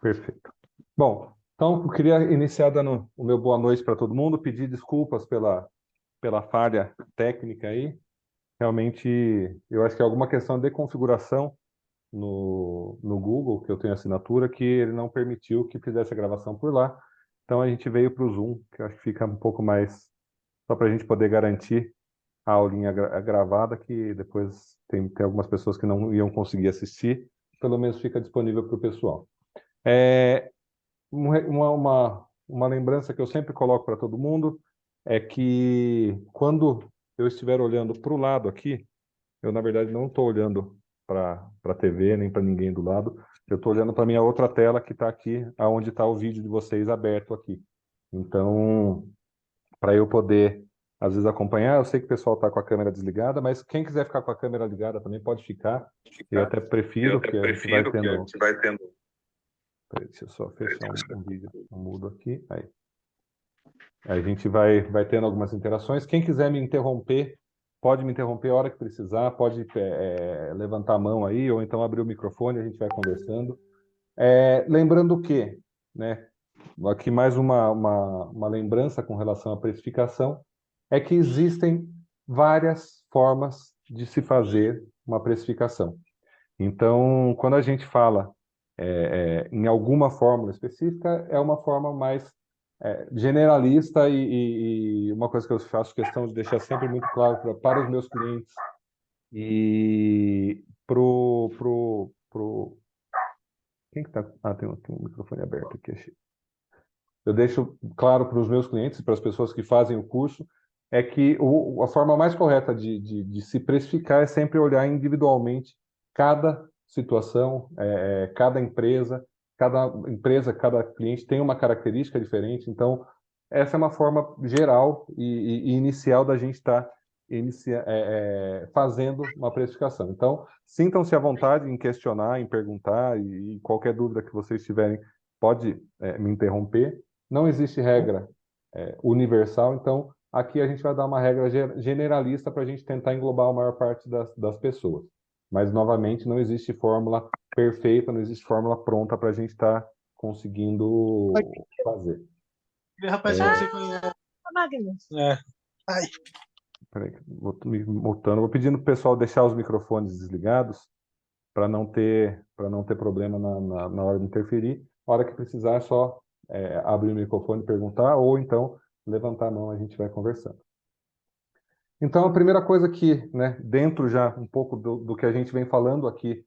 Perfeito. Bom, então eu queria iniciar dando o meu boa noite para todo mundo, pedir desculpas pela falha técnica aí. Realmente, eu acho que é alguma questão de configuração no Google, que eu tenho assinatura, que ele não permitiu que fizesse a gravação por lá. Então a gente veio para o Zoom, que eu acho que fica um pouco mais, só para a gente poder garantir a aulinha gravada, que depois tem algumas pessoas que não iam conseguir assistir, pelo menos fica disponível para o pessoal. É, uma lembrança que eu sempre coloco para todo mundo é que quando eu estiver olhando para o lado aqui, eu na verdade não estou olhando para a TV nem para ninguém do lado, eu estou olhando para minha outra tela que está aqui, aonde está o vídeo de vocês aberto aqui. Então, para eu poder às vezes acompanhar, eu sei que o pessoal está com a câmera desligada, mas quem quiser ficar com a câmera ligada também pode ficar. Eu até Eu prefiro até que a gente vai prefiro que a tendo. gente vai tendo. Peraí, deixa eu só fechar um vídeo, um mudo aqui. Aí. A gente vai tendo algumas interações. Quem quiser me interromper, pode me interromper a hora que precisar, pode levantar a mão aí, ou então abrir o microfone, a gente vai conversando. Lembrando que, né, aqui mais uma lembrança com relação à precificação, é que existem várias formas de se fazer uma precificação. Então, quando a gente fala em alguma fórmula específica, é uma forma mais generalista e uma coisa que eu faço questão de deixar sempre muito claro para os meus clientes e quem que tá? Ah, tem um microfone aberto aqui, achei. Eu deixo claro para os meus clientes, para as pessoas que fazem o curso, é que a forma mais correta de se precificar é sempre olhar individualmente cada situação, cada empresa, cada cliente tem uma característica diferente. Então, essa é uma forma geral e inicial da gente estar fazendo uma precificação. Então, sintam-se à vontade em questionar, em perguntar, e qualquer dúvida que vocês tiverem, pode me interromper. Não existe regra universal, então aqui a gente vai dar uma regra generalista para a gente tentar englobar a maior parte das pessoas. Mas, novamente, não existe fórmula perfeita, não existe fórmula pronta para a gente estar conseguindo fazer. Rapaziada, você conhece. Magnus. Ai. Peraí, vou me mutando. Vou pedindo para o pessoal deixar os microfones desligados para não ter problema na hora de interferir. A hora que precisar é só abrir o microfone e perguntar, ou então levantar a mão, a gente vai conversando. Então, a primeira coisa que, né, dentro já um pouco do que a gente vem falando aqui,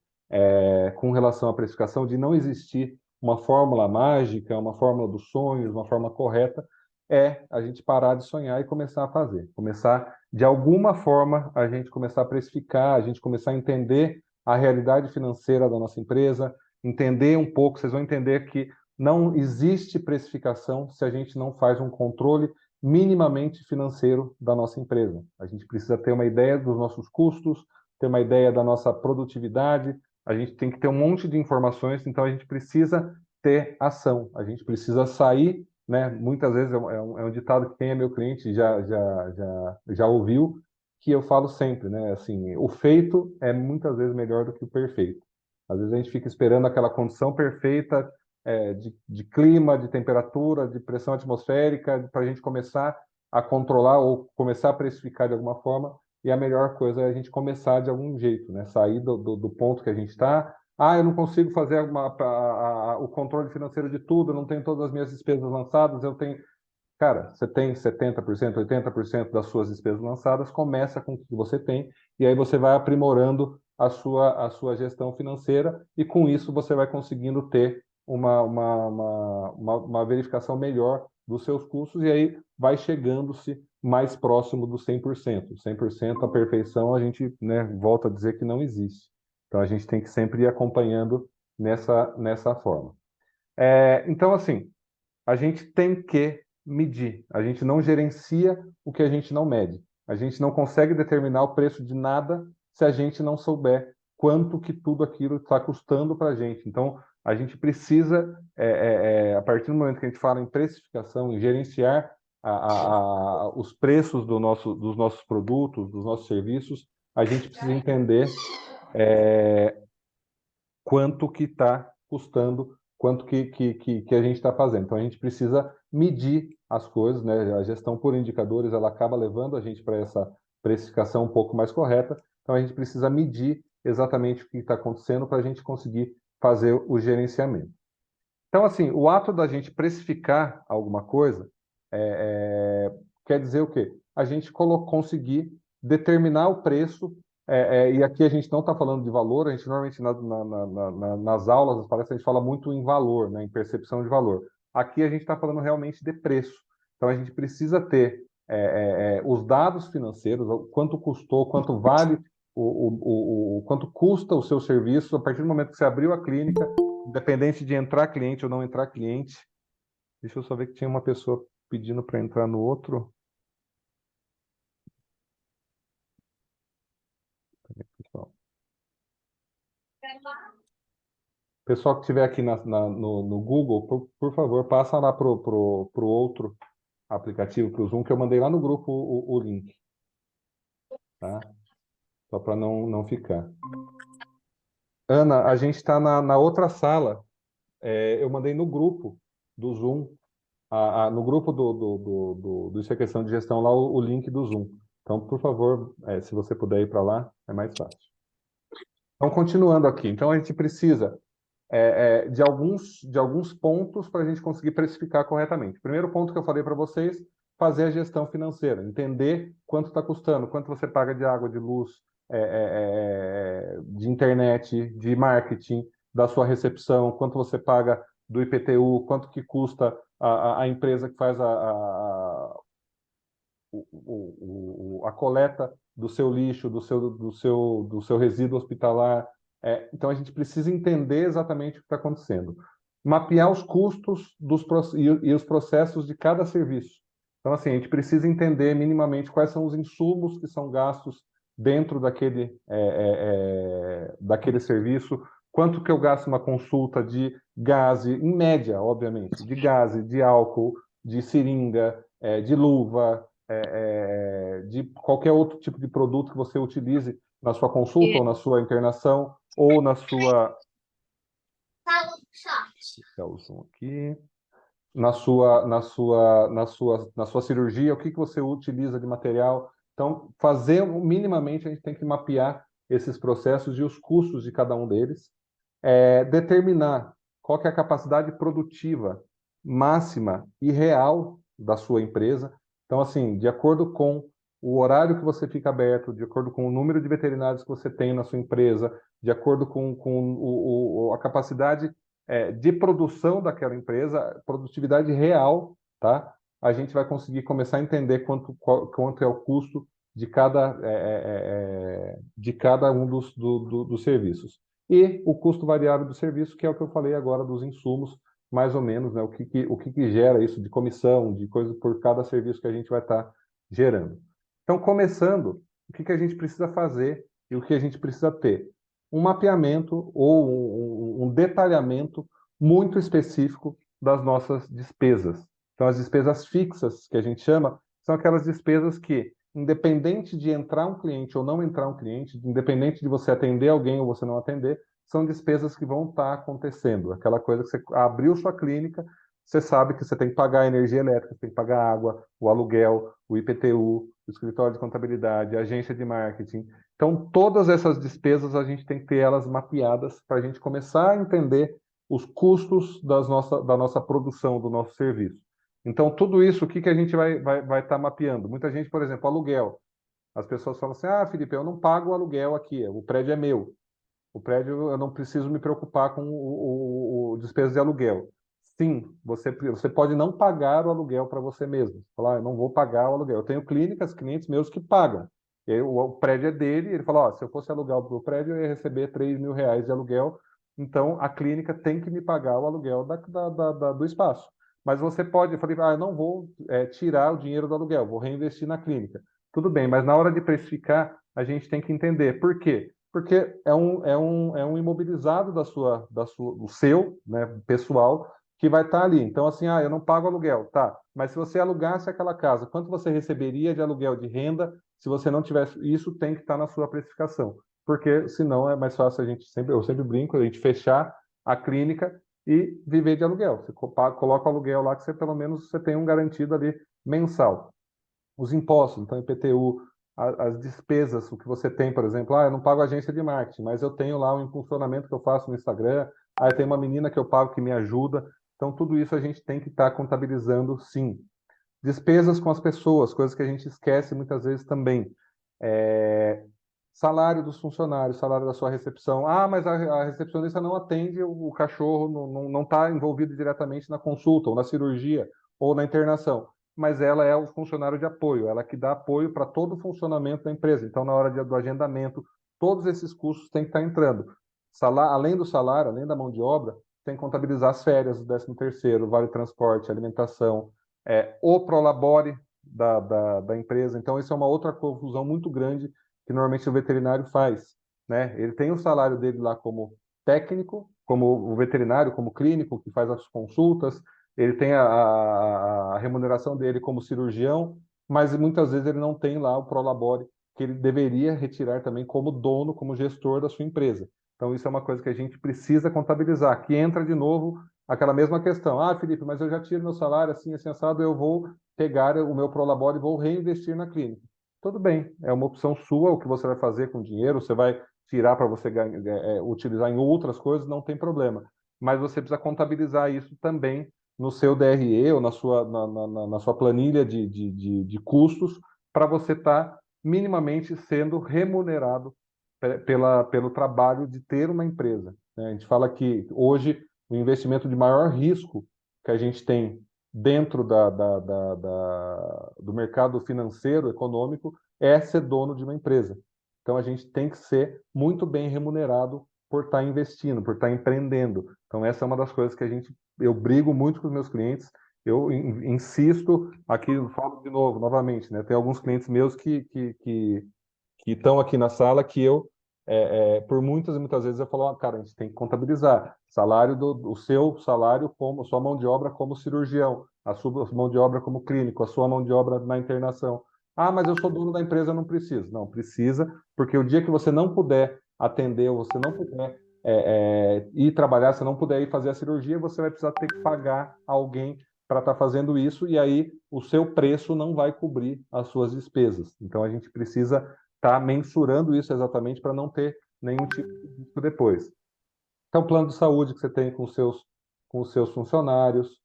com relação à precificação, de não existir uma fórmula mágica, uma fórmula dos sonhos, uma forma correta, é a gente parar de sonhar e começar a fazer. Começar, de alguma forma, a gente começar a precificar, a gente começar a entender a realidade financeira da nossa empresa, entender um pouco, vocês vão entender que não existe precificação se a gente não faz um controle minimamente financeiro da nossa empresa. A gente precisa ter uma ideia dos nossos custos, ter uma ideia da nossa produtividade, a gente tem que ter um monte de informações, então a gente precisa ter ação, a gente precisa sair, né? Muitas vezes é um ditado que quem é meu cliente já ouviu, que eu falo sempre, né? Assim, o feito é muitas vezes melhor do que o perfeito. Às vezes a gente fica esperando aquela condição perfeita de clima, de temperatura, de pressão atmosférica, para a gente começar a controlar ou começar a precificar de alguma forma, e a melhor coisa é a gente começar de algum jeito, né? Sair do ponto que a gente está. Ah, eu não consigo fazer o controle financeiro de tudo, eu não tenho todas as minhas despesas lançadas, eu tenho... Cara, você tem 70%, 80% das suas despesas lançadas, começa com o que você tem, e aí você vai aprimorando a sua gestão financeira, e com isso você vai conseguindo ter uma verificação melhor dos seus custos, e aí vai chegando-se mais próximo do 100%. 100% a perfeição, a gente, né, volta a dizer que não existe. Então, a gente tem que sempre ir acompanhando nessa forma. Então, assim, a gente tem que medir. A gente não gerencia o que a gente não mede. A gente não consegue determinar o preço de nada se a gente não souber quanto que tudo aquilo está custando para a gente. Então, a gente precisa, a partir do momento que a gente fala em precificação, em gerenciar os preços dos nossos produtos, dos nossos serviços, a gente precisa entender quanto que está custando quanto que a gente está fazendo. Então, a gente precisa medir as coisas, né? A gestão por indicadores, ela acaba levando a gente para essa precificação um pouco mais correta. Então, a gente precisa medir exatamente o que está acontecendo para a gente conseguir fazer o gerenciamento. Então, assim, o ato da gente precificar alguma coisa quer dizer o quê? A gente conseguir determinar o preço, e aqui a gente não está falando de valor, a gente normalmente nas aulas, nas palestras, a gente fala muito em valor, né, em percepção de valor. Aqui a gente está falando realmente de preço. Então, a gente precisa ter os dados financeiros, o quanto custou, quanto vale, quanto custa o seu serviço a partir do momento que você abriu a clínica, independente de entrar cliente ou não entrar cliente. Deixa eu só ver que tinha uma pessoa pedindo para entrar no outro. Pessoal, pessoal que estiver aqui no Google, por favor, passa lá pro outro aplicativo, para o Zoom, que eu mandei lá no grupo o link. Tá? Só para não ficar. Ana, a gente está na outra sala. Eu mandei no grupo do Zoom, no grupo do Isso é Questão de Gestão, lá o link do Zoom. Então, por favor, se você puder ir para lá, é mais fácil. Então, continuando aqui. Então, a gente precisa de alguns pontos para a gente conseguir precificar corretamente. Primeiro ponto que eu falei para vocês, fazer a gestão financeira, entender quanto está custando, quanto você paga de água, de luz, de internet, de marketing, da sua recepção, quanto você paga do IPTU, quanto que custa a empresa que faz a coleta do seu lixo, do seu resíduo hospitalar. Então, a gente precisa entender exatamente o que está acontecendo. Mapear os custos e os processos de cada serviço. Então, assim, a gente precisa entender minimamente quais são os insumos que são gastos dentro daquele serviço, quanto que eu gasto uma consulta de gás, em média, obviamente, de gás, de álcool, de seringa, de luva, de qualquer outro tipo de produto que você utilize na sua consulta ou na sua internação ou na sua... o som aqui. Na sua cirurgia, o que você utiliza de material. Então, minimamente, a gente tem que mapear esses processos e os custos de cada um deles, determinar qual que é a capacidade produtiva máxima e real da sua empresa. Então, assim, de acordo com o horário que você fica aberto, de acordo com o número de veterinários que você tem na sua empresa, de acordo com a capacidade de produção daquela empresa, produtividade real, tá? A gente vai conseguir começar a entender quanto é o custo de cada um dos serviços. E o custo variável do serviço, que é o que eu falei agora dos insumos, mais ou menos, né? O que gera isso de comissão, de coisa por cada serviço que a gente vai estar gerando. Então, começando, o que a gente precisa fazer e o que a gente precisa ter? Um mapeamento ou um detalhamento muito específico das nossas despesas. Então, as despesas fixas, que a gente chama, são aquelas despesas que, independente de entrar um cliente ou não entrar um cliente, independente de você atender alguém ou você não atender, são despesas que vão estar acontecendo. Aquela coisa que você abriu sua clínica, você sabe que você tem que pagar a energia elétrica, você tem que pagar a água, o aluguel, o IPTU, o escritório de contabilidade, a agência de marketing. Então, todas essas despesas, a gente tem que ter elas mapeadas para a gente começar a entender os custos da nossa produção, do nosso serviço. Então, tudo isso, o que a gente vai estar mapeando? Muita gente, por exemplo, aluguel. As pessoas falam assim, Felipe, eu não pago o aluguel aqui, o prédio é meu. O prédio, eu não preciso me preocupar com o despesa de aluguel. Sim, você pode não pagar o aluguel para você mesmo. Falar, eu não vou pagar o aluguel. Eu tenho clínicas, clientes meus que pagam. O prédio é dele, ele fala, se eu fosse alugar o prédio, eu ia receber R$ 3.000 de aluguel, então a clínica tem que me pagar o aluguel do espaço. Mas você pode, eu falei, eu não vou tirar o dinheiro do aluguel, vou reinvestir na clínica. Tudo bem, mas na hora de precificar, a gente tem que entender por quê? Porque é um imobilizado do seu, né, pessoal, que vai estar ali. Então, assim, eu não pago aluguel, tá? Mas se você alugasse aquela casa, quanto você receberia de aluguel de renda se você não tivesse? Isso tem que estar na sua precificação, porque senão é mais fácil eu sempre brinco, a gente fechar a clínica e viver de aluguel. Você coloca o aluguel lá que você pelo menos você tem um garantido ali mensal. Os impostos, então IPTU, as despesas, o que você tem, por exemplo, eu não pago agência de marketing, mas eu tenho lá um impulsionamento que eu faço no Instagram, eu tenho uma menina que eu pago que me ajuda. Então, tudo isso a gente tem que estar contabilizando, sim. Despesas com as pessoas, coisas que a gente esquece muitas vezes também. É, salário dos funcionários, salário da sua recepção. Mas a recepcionista não atende o cachorro, não está envolvido diretamente na consulta, ou na cirurgia, ou na internação. Mas ela é o funcionário de apoio, ela que dá apoio para todo o funcionamento da empresa. Então, na hora do agendamento, todos esses custos têm que estar entrando. Além do salário, além da mão de obra, tem que contabilizar as férias, o 13º, vale transporte, alimentação, o prolabore da empresa. Então, isso é uma outra confusão muito grande que normalmente o veterinário faz, né? Ele tem o salário dele lá como técnico, como o veterinário, como clínico, que faz as consultas, ele tem a remuneração dele como cirurgião, mas muitas vezes ele não tem lá o prolabore que ele deveria retirar também como dono, como gestor da sua empresa. Então, isso é uma coisa que a gente precisa contabilizar, que entra de novo aquela mesma questão. Felipe, mas eu já tiro meu salário assim, assim, assado, eu vou pegar o meu prolabore e vou reinvestir na clínica. Tudo bem, é uma opção sua, o que você vai fazer com o dinheiro, você vai tirar para você utilizar em outras coisas, não tem problema. Mas você precisa contabilizar isso também no seu DRE ou na sua planilha de custos, para você estar minimamente sendo remunerado pelo trabalho de ter uma empresa, né? A gente fala que hoje o investimento de maior risco que a gente tem dentro do mercado financeiro, econômico, é ser dono de uma empresa. Então, a gente tem que ser muito bem remunerado por estar investindo, por estar empreendendo. Então, essa é uma das coisas que eu brigo muito com os meus clientes. Eu insisto, aqui, falo de novo, novamente, né? Tem alguns clientes meus que estão aqui na sala que por muitas e muitas vezes eu falo, cara, a gente tem que contabilizar o seu salário como sua mão de obra como cirurgião, a sua mão de obra como clínico, a sua mão de obra na internação. Mas eu sou dono da empresa, não preciso. Não, precisa, porque o dia que você não puder atender, ou você não puder ir trabalhar, se não puder ir fazer a cirurgia, você vai precisar ter que pagar alguém para estar fazendo isso, e aí o seu preço não vai cobrir as suas despesas. Então a gente precisa mensurando isso exatamente para não ter nenhum tipo de risco depois. Então, plano de saúde que você tem com os seus funcionários,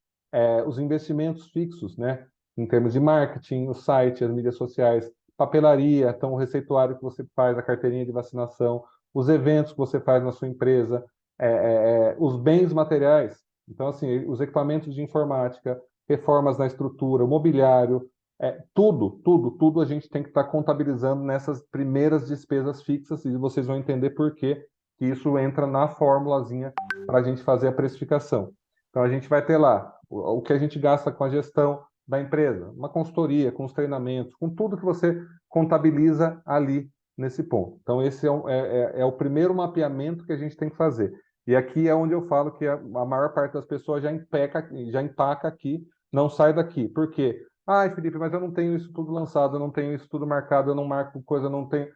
os investimentos fixos, né? Em termos de marketing, o site, as mídias sociais, papelaria, então o receituário que você faz, a carteirinha de vacinação, os eventos que você faz na sua empresa, os bens materiais, então assim, os equipamentos de informática, reformas na estrutura, o mobiliário, tudo a gente tem que estar contabilizando nessas primeiras despesas fixas e vocês vão entender por que isso entra na formulazinha para a gente fazer a precificação. Então a gente vai ter lá o que a gente gasta com a gestão da empresa, uma consultoria, com os treinamentos, com tudo que você contabiliza ali nesse ponto. Então esse é o primeiro mapeamento que a gente tem que fazer. E aqui é onde eu falo que a maior parte das pessoas já empaca aqui, não sai daqui. Por quê? Felipe, mas eu não tenho isso tudo lançado, eu não tenho isso tudo marcado, eu não marco coisa, eu não tenho.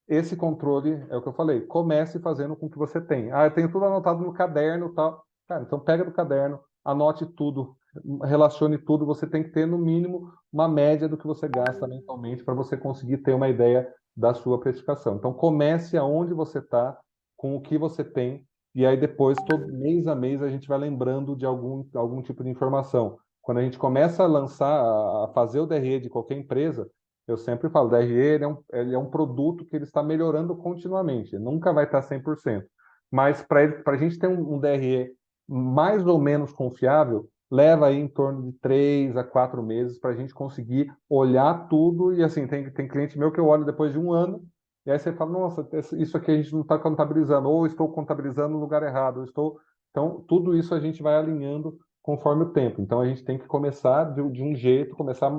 Esse controle é o que eu falei. Comece fazendo com o que você tem. Eu tenho tudo anotado no caderno, tal. Cara, então pega do caderno, anote tudo, relacione tudo. Você tem que ter no mínimo uma média do que você gasta mensalmente para você conseguir ter uma ideia da sua precificação. Então comece aonde você está, com o que você tem, e aí depois, todo mês a mês, a gente vai lembrando de algum tipo de informação. Quando a gente começa a lançar, a fazer o DRE de qualquer empresa, eu sempre falo, o DRE ele é um produto que ele está melhorando continuamente, ele nunca vai estar 100%. Mas para a gente ter um DRE mais ou menos confiável, leva aí em torno de 3 a 4 meses para a gente conseguir olhar tudo. E assim, tem cliente meu que eu olho depois de um ano, e aí você fala, nossa, isso aqui a gente não está contabilizando, ou estou contabilizando no lugar errado, ou estou. Então, tudo isso a gente vai alinhando conforme o tempo. Então, a gente tem que começar de um jeito, começar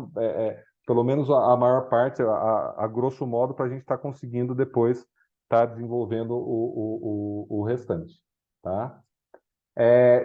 pelo menos a maior parte, a grosso modo, para a gente estar conseguindo depois estar desenvolvendo o restante. Tá?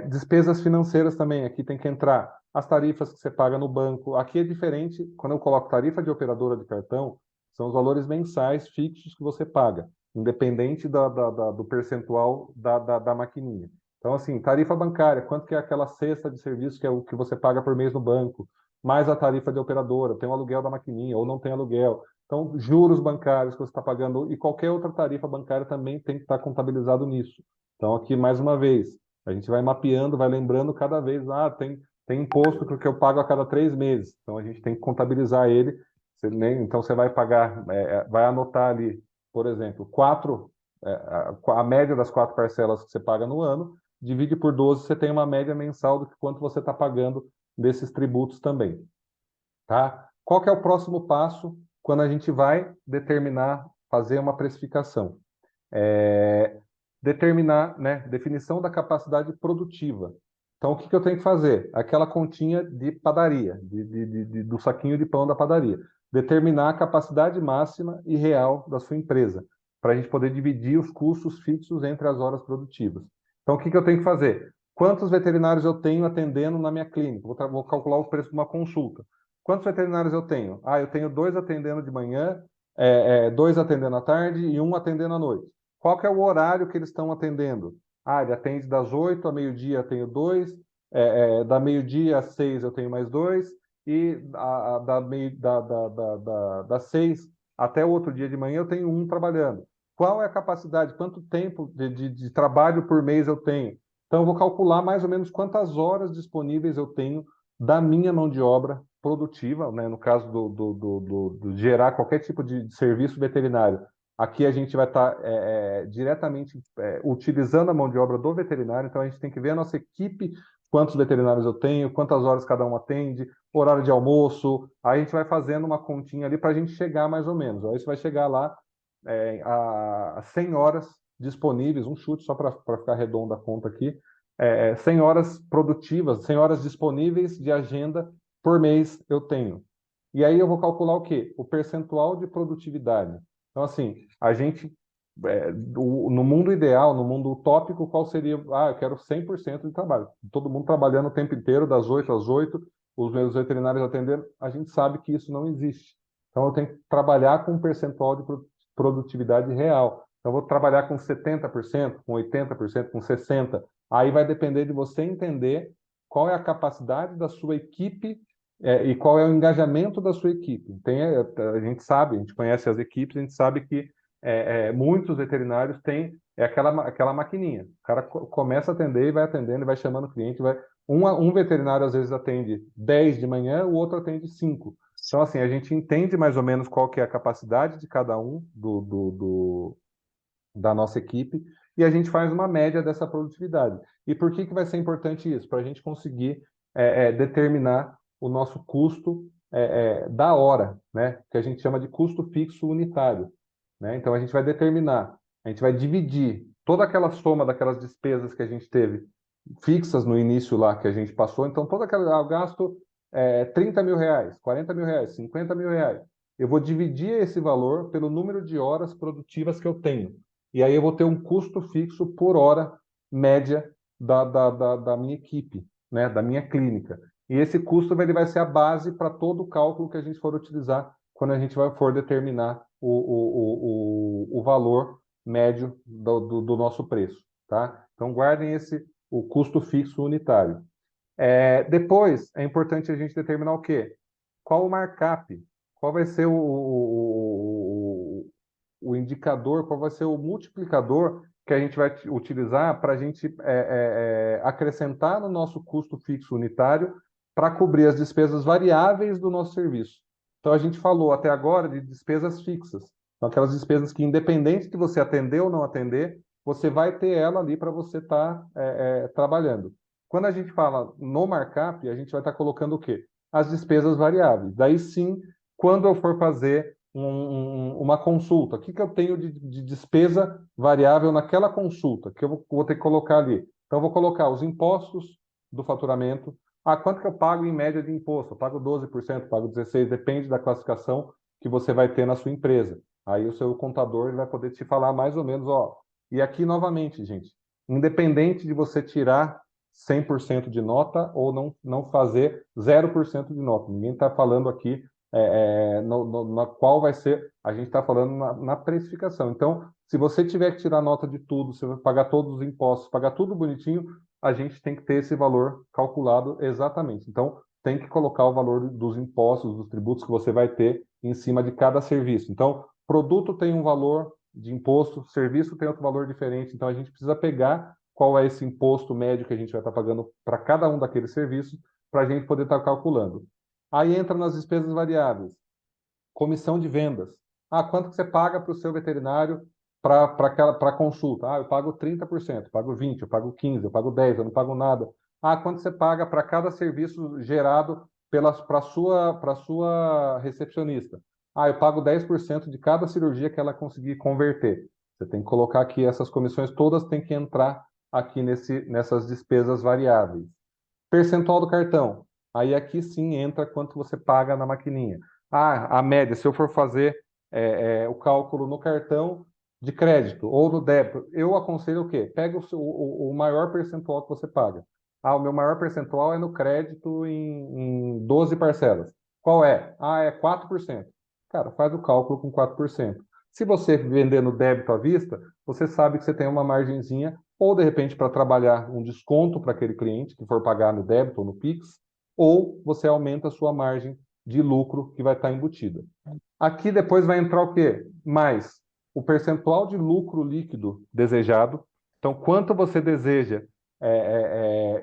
Despesas financeiras também, aqui tem que entrar as tarifas que você paga no banco. Aqui é diferente, quando eu coloco tarifa de operadora de cartão, são os valores mensais fixos que você paga, independente do percentual da maquininha. Então, assim, tarifa bancária, quanto que é aquela cesta de serviço que é o que você paga por mês no banco, mais a tarifa de operadora, tem o aluguel da maquininha ou não tem aluguel. Então, juros bancários que você está pagando e qualquer outra tarifa bancária também tem que estar contabilizado nisso. Então, aqui, mais uma vez, a gente vai mapeando, vai lembrando cada vez, tem imposto que eu pago a cada 3 meses. Então, a gente tem que contabilizar ele. Então, você vai pagar, vai anotar ali, por exemplo, a média das 4 parcelas que você paga no ano, divide por 12, você tem uma média mensal do que quanto você está pagando desses tributos também. Tá? Qual que é o próximo passo quando a gente vai determinar, fazer uma precificação? Determinar, né, definição da capacidade produtiva. Então, o que que eu tenho que fazer? Aquela continha de padaria, do saquinho de pão da padaria. Determinar a capacidade máxima e real da sua empresa, para a gente poder dividir os custos fixos entre as horas produtivas. Então, o que que eu tenho que fazer? Quantos veterinários eu tenho atendendo na minha clínica? Vou calcular o preço de uma consulta. Quantos veterinários eu tenho? Eu tenho 2 atendendo de manhã, 2 atendendo à tarde e 1 atendendo à noite. Qual que é o horário que eles estão atendendo? Ele atende das 8 a meio-dia, eu tenho 2, da meio-dia às 6 eu tenho mais 2, e das 6 até o outro dia de manhã eu tenho 1 trabalhando. Qual é a capacidade? Quanto tempo de trabalho por mês eu tenho? Então, eu vou calcular mais ou menos quantas horas disponíveis eu tenho da minha mão de obra produtiva, né? No caso do gerar qualquer tipo de serviço veterinário. Aqui a gente vai estar diretamente utilizando a mão de obra do veterinário, então a gente tem que ver a nossa equipe, quantos veterinários eu tenho, quantas horas cada um atende, horário de almoço, aí a gente vai fazendo uma continha ali para a gente chegar mais ou menos. Aí você vai chegar lá a 100 horas disponíveis, um chute só para ficar redonda a conta aqui, 100 horas produtivas, 100 horas disponíveis de agenda por mês eu tenho. E aí eu vou calcular o quê? O percentual de produtividade. Então, assim, a gente, no mundo ideal, no mundo utópico, qual seria? Eu quero 100% de trabalho. Todo mundo trabalhando o tempo inteiro, das 8 às 8, os meus veterinários atendendo. A gente sabe que isso não existe. Então, eu tenho que trabalhar com um percentual de produtividade real. Então, eu vou trabalhar com 70%, com 80%, com 60%. Aí vai depender de você entender qual é a capacidade da sua equipe e qual é o engajamento da sua equipe. A gente sabe, a gente conhece as equipes, a gente sabe que muitos veterinários têm aquela maquininha. O cara começa a atender e vai atendendo, e vai chamando o cliente. Um veterinário às vezes atende 10 de manhã, o outro atende 5. Então, assim, a gente entende mais ou menos qual que é a capacidade de cada um da nossa equipe e a gente faz uma média dessa produtividade. E por que vai ser importante isso? Para a gente conseguir determinar o nosso custo da hora, né? Que a gente chama de custo fixo unitário. Né? Então, a gente vai determinar, a gente vai dividir toda aquela soma daquelas despesas que a gente teve fixas no início lá que a gente passou. Então, todo aquele gasto 30 mil reais, 40 mil reais, 50 mil reais. Eu vou dividir esse valor pelo número de horas produtivas que eu tenho. E aí eu vou ter um custo fixo por hora média da minha equipe, né, da minha clínica. E esse custo ele vai ser a base para todo o cálculo que a gente for utilizar quando a gente for determinar o valor médio do nosso preço. Tá? Então, guardem o custo fixo unitário. Depois, é importante a gente determinar o quê? Qual o markup? Qual vai ser o indicador, qual vai ser o multiplicador que a gente vai utilizar para a gente acrescentar no nosso custo fixo unitário para cobrir as despesas variáveis do nosso serviço. Então, a gente falou até agora de despesas fixas. Então, aquelas despesas que, independente de você atender ou não atender, você vai ter ela ali para você estar trabalhando. Quando a gente fala no markup, a gente vai estar colocando o quê? As despesas variáveis. Daí sim, quando eu for fazer uma consulta, o que eu tenho de despesa variável naquela consulta, que eu vou ter que colocar ali? Então, eu vou colocar os impostos do faturamento. Quanto que eu pago em média de imposto? Eu pago 12%, pago 16%, depende da classificação que você vai ter na sua empresa. Aí o seu contador ele vai poder te falar mais ou menos, E aqui, novamente, gente, independente de você tirar 100% de nota ou não fazer 0% de nota. Ninguém está falando aqui na qual vai ser, a gente está falando na precificação. Então, se você tiver que tirar nota de tudo, você vai pagar todos os impostos, pagar tudo bonitinho, a gente tem que ter esse valor calculado exatamente. Então, tem que colocar o valor dos impostos, dos tributos que você vai ter em cima de cada serviço. Então, produto tem um valor de imposto, serviço tem outro valor diferente. Então, a gente precisa pegar qual é esse imposto médio que a gente vai estar pagando para cada um daqueles serviços, para a gente poder estar calculando. Aí entra nas despesas variáveis. Comissão de vendas. Ah, quanto que você paga para o seu veterinário para a consulta? Ah, eu pago 30%, pago 20%, eu pago 15%, eu pago 10%, eu não pago nada. Ah, quanto você paga para cada serviço gerado para a sua recepcionista? Ah, eu pago 10% de cada cirurgia que ela conseguir converter. Você tem que colocar aqui, essas comissões todas têm que entrar aqui nessas despesas variáveis. Percentual do cartão. Aí aqui sim entra quanto você paga na maquininha. Ah, a média, se eu for fazer o cálculo no cartão de crédito ou no débito, eu aconselho o quê? Pega o maior percentual que você paga. Ah, o meu maior percentual é no crédito em 12 parcelas. Qual é? Ah, é 4%. Cara, faz o cálculo com 4%. Se você vender no débito à vista, você sabe que você tem uma margenzinha, ou de repente para trabalhar um desconto para aquele cliente que for pagar no débito ou no Pix, ou você aumenta a sua margem de lucro que vai estar embutida. Aqui depois vai entrar o quê? Mais o percentual de lucro líquido desejado. Então, quanto você deseja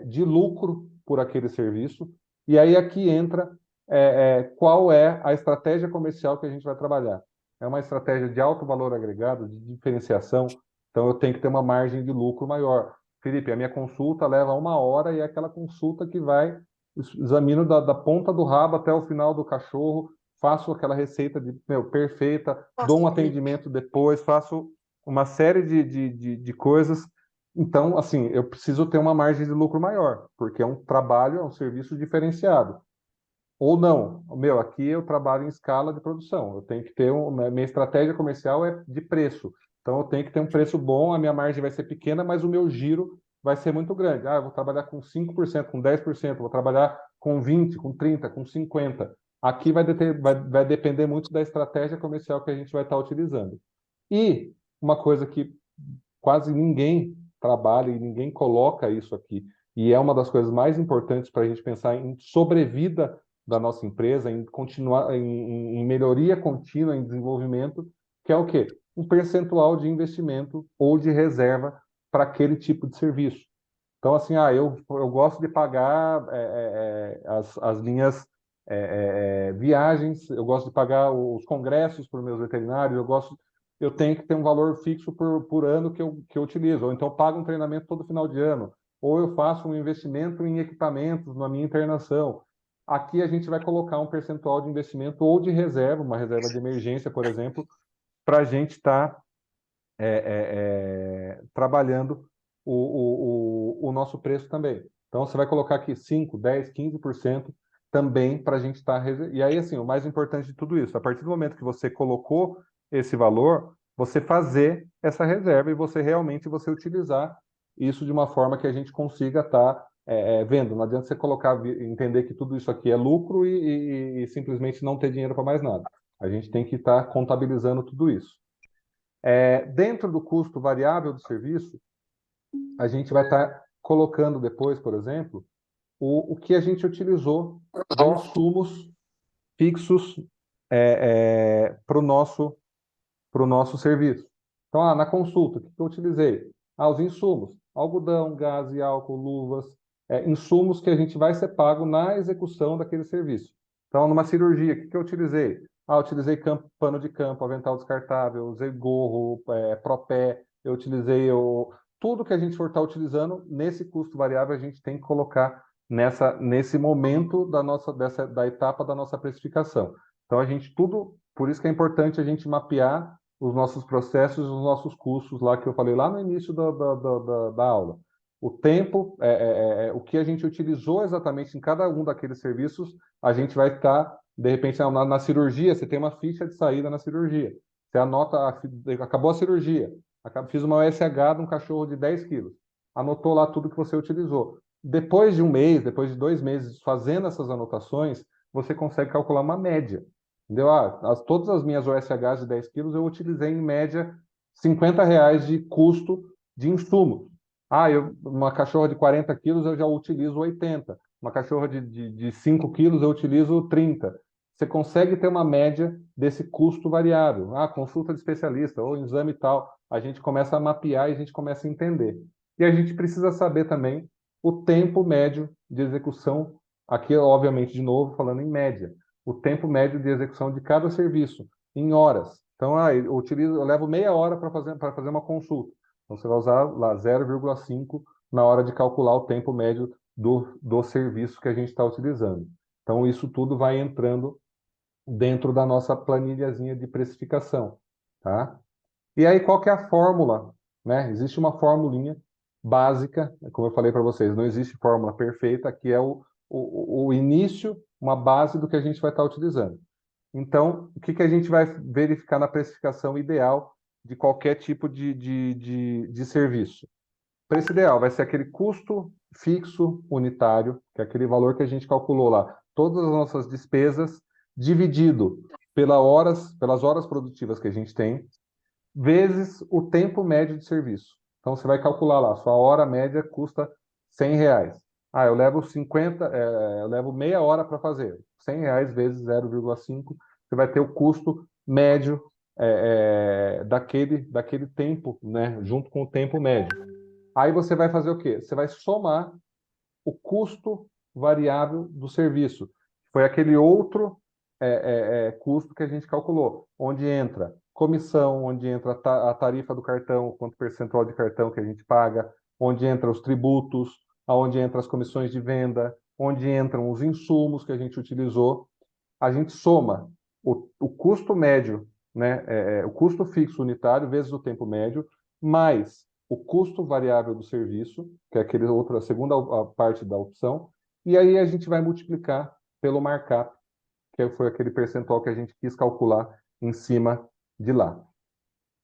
de lucro por aquele serviço. E aí aqui entra qual é a estratégia comercial que a gente vai trabalhar. É uma estratégia de alto valor agregado, de diferenciação. Então, eu tenho que ter uma margem de lucro maior. Felipe, a minha consulta leva 1 hora e é aquela consulta que vai, examino da ponta do rabo até o final do cachorro, faço aquela receita perfeita, dou um atendimento depois, faço uma série de coisas. Então, assim, eu preciso ter uma margem de lucro maior, porque é um trabalho, é um serviço diferenciado. Ou não, aqui eu trabalho em escala de produção, eu tenho que ter minha estratégia comercial é de preço. Então, eu tenho que ter um preço bom, a minha margem vai ser pequena, mas o meu giro vai ser muito grande. Ah, eu vou trabalhar com 5%, com 10%, vou trabalhar com 20%, com 30%, com 50%. Aqui vai depender muito da estratégia comercial que a gente vai estar utilizando. E uma coisa que quase ninguém trabalha e ninguém coloca isso aqui, e é uma das coisas mais importantes para a gente pensar em sobrevida da nossa empresa, em continuar em melhoria contínua, em desenvolvimento, que é o quê? Um percentual de investimento ou de reserva para aquele tipo de serviço. Então, assim, eu gosto de pagar as minhas viagens, eu gosto de pagar os congressos para os meus veterinários, eu tenho que ter um valor fixo por ano que eu utilizo. Ou então eu pago um treinamento todo final de ano, ou eu faço um investimento em equipamentos na minha internação. Aqui a gente vai colocar um percentual de investimento ou de reserva, uma reserva de emergência, por exemplo, para a gente estar trabalhando o nosso preço também. Então, você vai colocar aqui 5, 10, 15% também para a gente estar... E aí, assim, o mais importante de tudo isso, a partir do momento que você colocou esse valor, você fazer essa reserva e você utilizar isso de uma forma que a gente consiga estar vendo. Não adianta você entender que tudo isso aqui é lucro e simplesmente não ter dinheiro para mais nada. A gente tem que estar contabilizando tudo isso. Dentro do custo variável do serviço, a gente vai estar colocando depois, por exemplo, o que a gente utilizou de insumos fixos para o nosso serviço. Então, na consulta, o que eu utilizei? Os insumos, algodão, gás e álcool, luvas, insumos que a gente vai ser pago na execução daquele serviço. Então, numa cirurgia, o que eu utilizei? Utilizei pano de campo, avental descartável, usei gorro, propé, eu utilizei tudo que a gente for estar utilizando, nesse custo variável, a gente tem que colocar nesse momento da etapa da nossa precificação. Então, por isso que é importante a gente mapear os nossos processos, os nossos custos lá que eu falei lá no início da aula. O tempo, o que a gente utilizou exatamente em cada um daqueles serviços, a gente vai estar, de repente, na cirurgia, você tem uma ficha de saída na cirurgia. Você anota, acabou a cirurgia, fiz uma USH de um cachorro de 10 quilos. Anotou lá tudo que você utilizou. Depois de um mês, depois de 2 meses fazendo essas anotações, você consegue calcular uma média. Entendeu? Todas as minhas OSHs de 10 quilos eu utilizei em média R$ 50 de custo de insumo. Uma cachorra de 40 quilos eu já utilizo 80. Uma cachorra de 5 quilos eu utilizo 30. Você consegue ter uma média desse custo variável. Consulta de especialista ou exame e tal. A gente começa a mapear e a gente começa a entender. E a gente precisa saber também o tempo médio de execução, aqui, obviamente, de novo, falando em média, o tempo médio de execução de cada serviço, em horas. Então, eu levo meia hora para fazer uma consulta. Então, você vai usar lá 0,5 na hora de calcular o tempo médio do serviço que a gente está utilizando. Então, isso tudo vai entrando dentro da nossa planilhazinha de precificação, tá? E aí, qual que é a fórmula, né? Existe uma formulinha básica, como eu falei para vocês, não existe fórmula perfeita, que é o início, uma base do que a gente vai estar utilizando. Então, o que que a gente vai verificar na precificação ideal de qualquer tipo de serviço? O preço ideal vai ser aquele custo fixo unitário, que é aquele valor que a gente calculou lá, todas as nossas despesas, dividido pelas horas produtivas que a gente tem, vezes o tempo médio de serviço. Então, você vai calcular lá, sua hora média custa R$ 100. Eu levo meia hora para fazer. R$ 100 vezes 0,5, você vai ter o custo médio daquele tempo, né, junto com o tempo médio. Aí você vai fazer o quê? Você vai somar o custo variável do serviço. Foi aquele outro custo que a gente calculou, onde entra comissão, onde entra a tarifa do cartão, quanto percentual de cartão que a gente paga, onde entram os tributos, onde entram as comissões de venda, onde entram os insumos que a gente utilizou. A gente soma o custo médio, né, o custo fixo unitário vezes o tempo médio, mais o custo variável do serviço, que é a segunda parte da opção, e aí a gente vai multiplicar pelo markup, que foi aquele percentual que a gente quis calcular em cima de lá.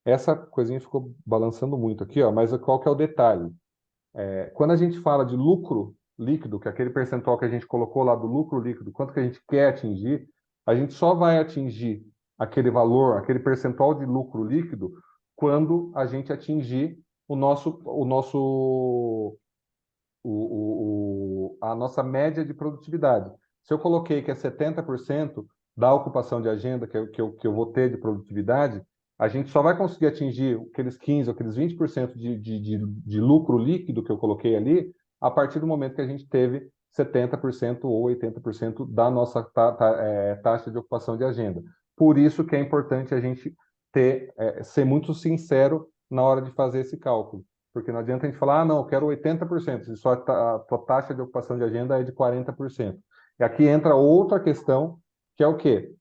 Essa coisinha ficou balançando muito aqui, ó, mas qual que é o detalhe? Quando a gente fala de lucro líquido, que é aquele percentual que a gente colocou lá do lucro líquido, quanto que a gente quer atingir, a gente só vai atingir aquele valor, aquele percentual de lucro líquido, quando a gente atingir a nossa média de produtividade. Se eu coloquei que é 70% da ocupação de agenda que eu vou ter de produtividade, a gente só vai conseguir atingir aqueles 15%, aqueles 20% de lucro líquido que eu coloquei ali, a partir do momento que a gente teve 70% ou 80% da nossa taxa de ocupação de agenda. Por isso que é importante a gente ser muito sincero na hora de fazer esse cálculo. Porque não adianta a gente falar, não, eu quero 80%, se só a tua taxa de ocupação de agenda é de 40%. E aqui entra outra questão, que é o quê?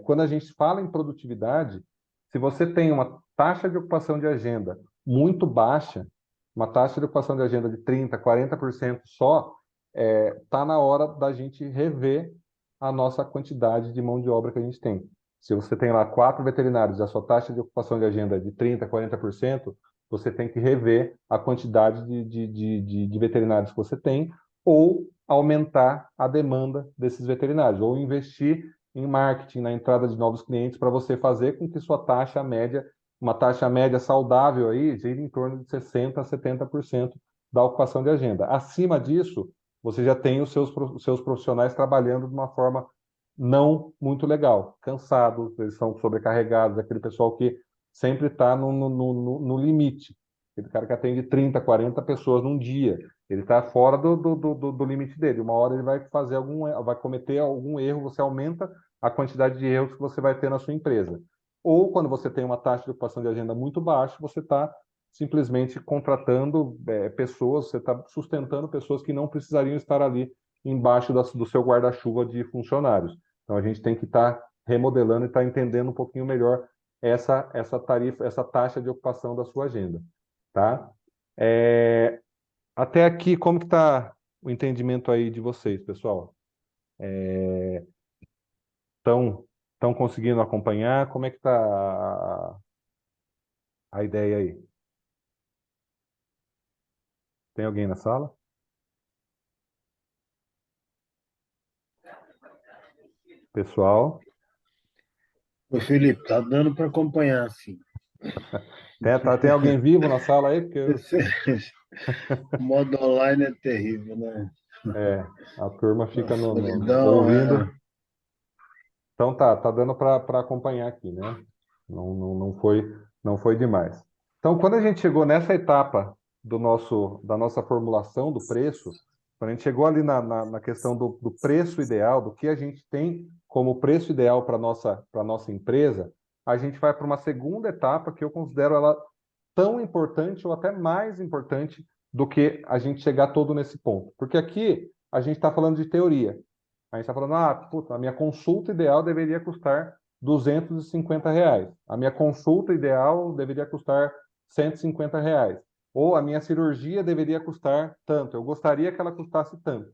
Quando a gente fala em produtividade, se você tem uma taxa de ocupação de agenda muito baixa, uma taxa de ocupação de agenda de 30%, 40% só, está na hora da gente rever a nossa quantidade de mão de obra que a gente tem. Se você tem lá 4 veterinários e a sua taxa de ocupação de agenda é de 30%, 40%, você tem que rever a quantidade de veterinários que você tem ou aumentar a demanda desses veterinários, ou investir em marketing, na entrada de novos clientes, para você fazer com que sua taxa média, uma taxa média saudável aí, gire em torno de 60% a 70% da ocupação de agenda. Acima disso, você já tem os seus profissionais trabalhando de uma forma não muito legal, cansados, eles são sobrecarregados, aquele pessoal que sempre está no limite. Aquele cara que atende 30, 40 pessoas num dia, ele está fora do limite dele. Uma hora ele vai cometer algum erro, você aumenta a quantidade de erros que você vai ter na sua empresa. Ou quando você tem uma taxa de ocupação de agenda muito baixa, você está simplesmente contratando pessoas, você está sustentando pessoas que não precisariam estar ali embaixo do seu guarda-chuva de funcionários. Então a gente tem que estar remodelando e estar entendendo um pouquinho melhor essa tarifa, essa taxa de ocupação da sua agenda, tá? É, até aqui, como que está o entendimento aí de vocês, pessoal? Estão conseguindo acompanhar? Como é que está a ideia aí? Tem alguém na sala? Pessoal? Ô, Felipe, tá dando para acompanhar, sim. Tem alguém vivo na sala aí? O modo online é terrível, né? É, a turma A fica solidão ouvindo. é. Então tá dando para acompanhar aqui, né? Não foi demais. Então, quando a gente chegou nessa etapa da nossa formulação do preço, quando a gente chegou ali na questão do preço ideal, do que a gente tem como preço ideal para nossa empresa, a gente vai para uma segunda etapa que eu considero ela tão importante ou até mais importante do que a gente chegar todo nesse ponto. Porque aqui a gente está falando de teoria. A gente está falando, puta, a minha consulta ideal deveria custar R$ 250. A minha consulta ideal deveria custar R$ 150. Ou a minha cirurgia deveria custar tanto. Eu gostaria que ela custasse tanto.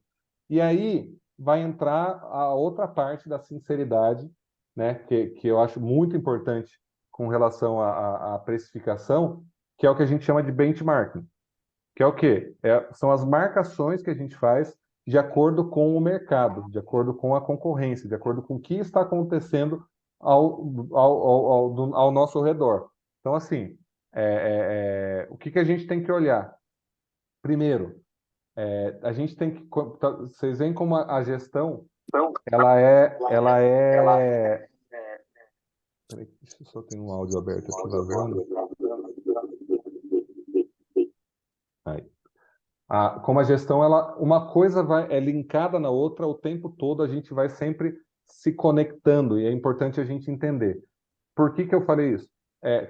E aí vai entrar a outra parte da sinceridade, né, que eu acho muito importante com relação à precificação, que é o que a gente chama de benchmarking. Que é o quê? São as marcações que a gente faz de acordo com o mercado, de acordo com a concorrência, de acordo com o que está acontecendo ao nosso redor. Então, assim, o que a gente tem que olhar? Primeiro, a gente tem que. Vocês veem como a gestão, ela é. Peraí, deixa eu só ter um áudio aberto aqui vazando. Aí. Como a gestão, uma coisa é linkada na outra o tempo todo, a gente vai sempre se conectando, e é importante a gente entender. Por que eu falei isso?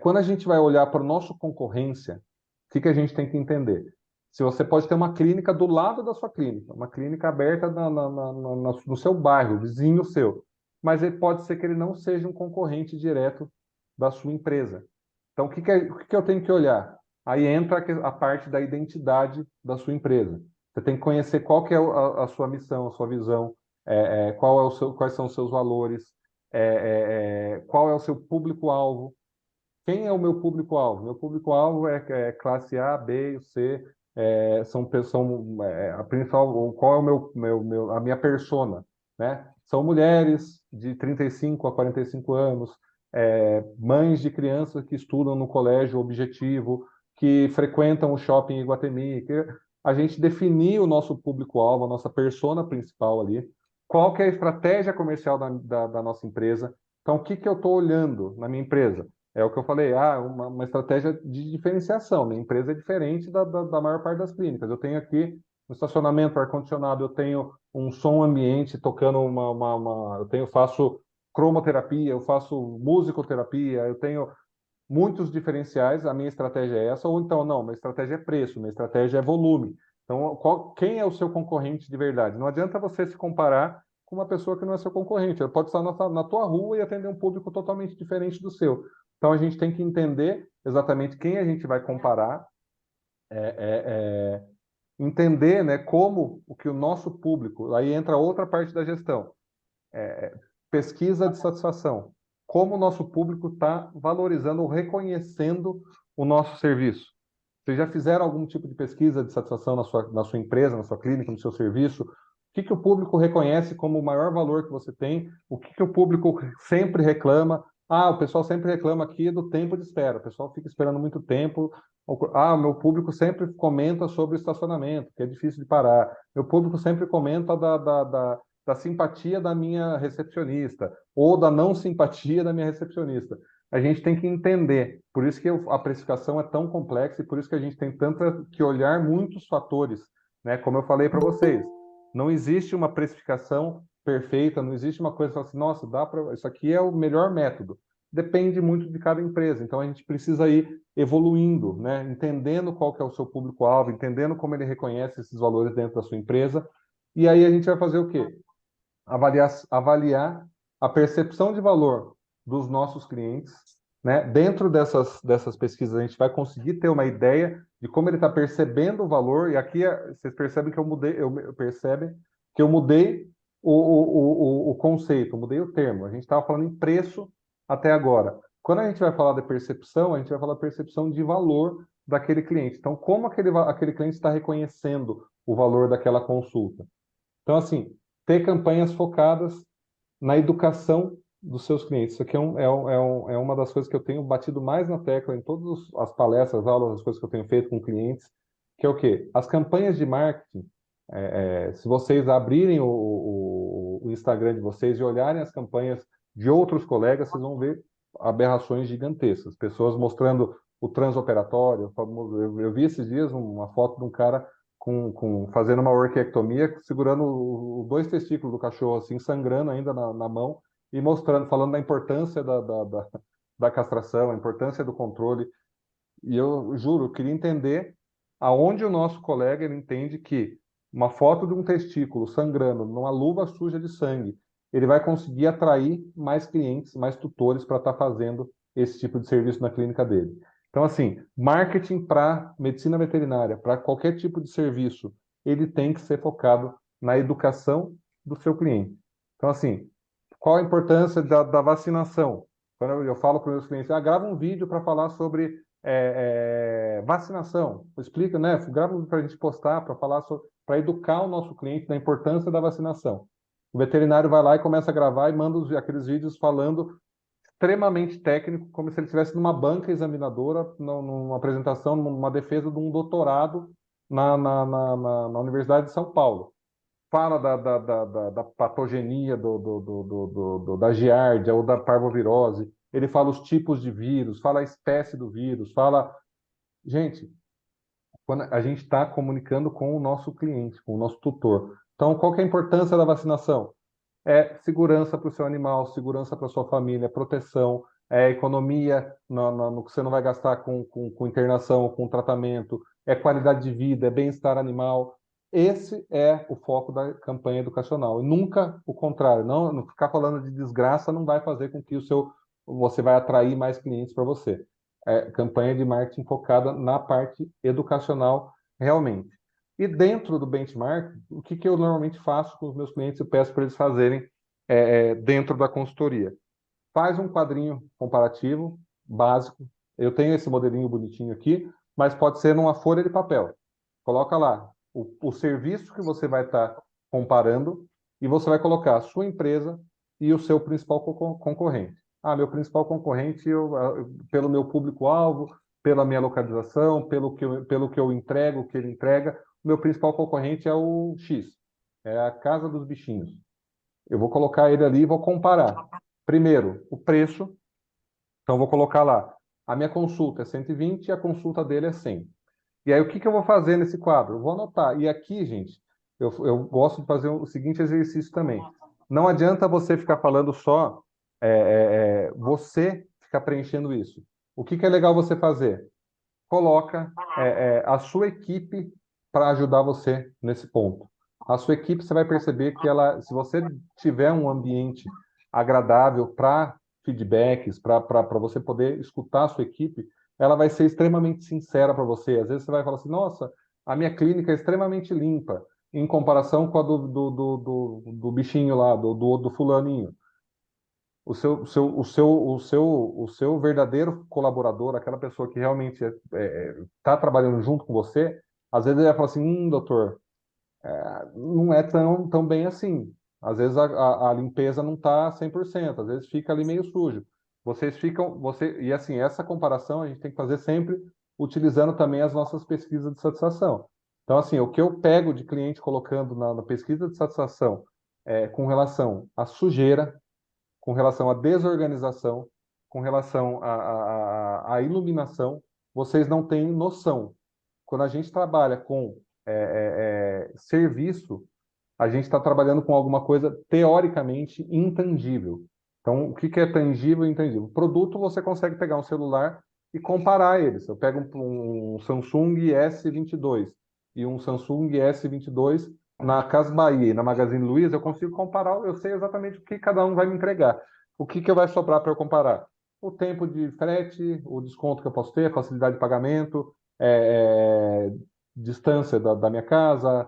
Quando a gente vai olhar para o nosso concorrência, o que a gente tem que entender? Se você pode ter uma clínica do lado da sua clínica, uma clínica aberta no seu bairro, vizinho seu, mas ele pode ser que ele não seja um concorrente direto da sua empresa. Então, o que eu tenho que olhar? Aí entra a parte da identidade da sua empresa. Você tem que conhecer qual que é a sua missão, a sua visão, quais são os seus valores, qual é o seu público-alvo. Quem é o meu público-alvo? Meu público-alvo é classe A, B e C, a principal, qual é a minha persona, né? São mulheres de 35 a 45 anos, mães de crianças que estudam no colégio Objetivo, que frequentam o shopping Iguatemi, a gente definir o nosso público-alvo, a nossa persona principal ali, qual que é a estratégia comercial da nossa empresa. Então, o que eu estou olhando na minha empresa? É o que eu falei, uma estratégia de diferenciação. Minha empresa é diferente da maior parte das clínicas. Eu tenho aqui um estacionamento, ar-condicionado, eu tenho um som ambiente tocando faço cromoterapia, eu faço musicoterapia, eu tenho muitos diferenciais, a minha estratégia é essa, ou então, não, minha estratégia é preço, minha estratégia é volume. Então, quem é o seu concorrente de verdade? Não adianta você se comparar com uma pessoa que não é seu concorrente. Ela pode estar na tua rua e atender um público totalmente diferente do seu. Então, a gente tem que entender exatamente quem a gente vai comparar, entender, né, como o que o nosso público, aí entra outra parte da gestão, pesquisa de satisfação. Como o nosso público está valorizando ou reconhecendo o nosso serviço. Vocês já fizeram algum tipo de pesquisa de satisfação na sua empresa, na sua clínica, no seu serviço? O que o público reconhece como o maior valor que você tem? O que o público sempre reclama? O pessoal sempre reclama aqui do tempo de espera. O pessoal fica esperando muito tempo. O meu público sempre comenta sobre o estacionamento, que é difícil de parar. Meu público sempre comenta da simpatia da minha recepcionista ou da não simpatia da minha recepcionista. A gente tem que entender. Por isso que a precificação é tão complexa e por isso que a gente tem tanto que olhar muitos fatores, né? Como eu falei para vocês, não existe uma precificação perfeita, não existe uma coisa que fala assim, nossa, isso aqui é o melhor método. Depende muito de cada empresa. Então a gente precisa ir evoluindo, né? Entendendo qual que é o seu público-alvo, entendendo como ele reconhece esses valores dentro da sua empresa. E aí a gente vai fazer o quê? Avaliar a percepção de valor dos nossos clientes, né? Dentro dessas pesquisas, a gente vai conseguir ter uma ideia de como ele está percebendo o valor, e aqui vocês percebem que percebem que eu mudei o conceito, eu mudei o termo. A gente estava falando em preço até agora. Quando a gente vai falar de percepção, a gente vai falar de percepção de valor daquele cliente. Então, como aquele cliente está reconhecendo o valor daquela consulta? Então, assim, ter campanhas focadas na educação dos seus clientes. Isso aqui é uma das coisas que eu tenho batido mais na tecla em todas as palestras, aulas, as coisas que eu tenho feito com clientes, que é o quê? As campanhas de marketing, se vocês abrirem o Instagram de vocês e olharem as campanhas de outros colegas, vocês vão ver aberrações gigantescas. Pessoas mostrando o transoperatório. Eu vi esses dias uma foto de um cara fazendo uma orquiectomia, segurando os dois testículos do cachorro, assim, sangrando ainda na mão, e mostrando, falando da importância da castração, a importância do controle. E eu juro, eu queria entender aonde o nosso colega ele entende que uma foto de um testículo sangrando numa luva suja de sangue, ele vai conseguir atrair mais clientes, mais tutores para estar fazendo esse tipo de serviço na clínica dele. Então, assim, marketing para medicina veterinária, para qualquer tipo de serviço, ele tem que ser focado na educação do seu cliente. Então, assim, qual a importância da vacinação? Quando eu falo para os meus clientes, grava um vídeo para falar sobre vacinação. Explica, né? Grava um vídeo para a gente postar, para falar para educar o nosso cliente da importância da vacinação. O veterinário vai lá e começa a gravar e manda aqueles vídeos falando extremamente técnico, como se ele estivesse numa banca examinadora, numa apresentação, numa defesa de um doutorado na Universidade de São Paulo. Fala da patogenia da giardia ou da parvovirose, ele fala os tipos de vírus, fala a espécie do vírus, fala... Gente, quando a gente está comunicando com o nosso cliente, com o nosso tutor. Então, qual que é a importância da vacinação? É segurança para o seu animal, segurança para a sua família, proteção, economia no que você não vai gastar com internação, com tratamento, qualidade de vida, bem-estar animal. Esse é o foco da campanha educacional. E nunca o contrário. Não ficar falando de desgraça não vai fazer com que você vai atrair mais clientes para você. Campanha de marketing focada na parte educacional realmente. E dentro do benchmark, o que eu normalmente faço com os meus clientes e peço para eles fazerem dentro da consultoria? Faz um quadrinho comparativo básico. Eu tenho esse modelinho bonitinho aqui, mas pode ser numa folha de papel. Coloca lá o serviço que você vai estar comparando e você vai colocar a sua empresa e o seu principal concorrente. Meu principal concorrente, pelo meu público-alvo, pela minha localização, pelo que eu entrego, o que ele entrega, o meu principal concorrente é o X, é a Casa dos Bichinhos. Eu vou colocar ele ali e vou comparar. Primeiro, o preço. Então, vou colocar lá. A minha consulta é 120 e a consulta dele é 100. E aí, o que eu vou fazer nesse quadro? Eu vou anotar. E aqui, gente, eu gosto de fazer o seguinte exercício também. Não adianta você ficar falando só, você ficar preenchendo isso. O que é legal você fazer? Coloca a sua equipe para ajudar você nesse ponto. A sua equipe, você vai perceber que se você tiver um ambiente agradável para feedbacks, para você poder escutar a sua equipe, ela vai ser extremamente sincera para você. Às vezes você vai falar assim, nossa, a minha clínica é extremamente limpa, em comparação com a do bichinho lá, do fulaninho. O seu verdadeiro colaborador, aquela pessoa que realmente está trabalhando junto com você, às vezes ele vai falar assim, doutor, não é tão bem assim. Às vezes a limpeza não está 100%, às vezes fica ali meio sujo. E assim, essa comparação a gente tem que fazer sempre utilizando também as nossas pesquisas de satisfação. Então, assim, o que eu pego de cliente colocando na pesquisa de satisfação com relação à sujeira, com relação à desorganização, com relação à iluminação, vocês não têm noção. Quando a gente trabalha com serviço, a gente está trabalhando com alguma coisa teoricamente intangível. Então, o que é tangível e intangível? O produto, você consegue pegar um celular e comparar eles. Eu pego um Samsung S22 e um Samsung S22 na Casas Bahia e na Magazine Luiza, eu consigo comparar, eu sei exatamente o que cada um vai me entregar. O que vai sobrar para eu comparar? O tempo de frete, o desconto que eu posso ter, facilidade de pagamento, distância da minha casa,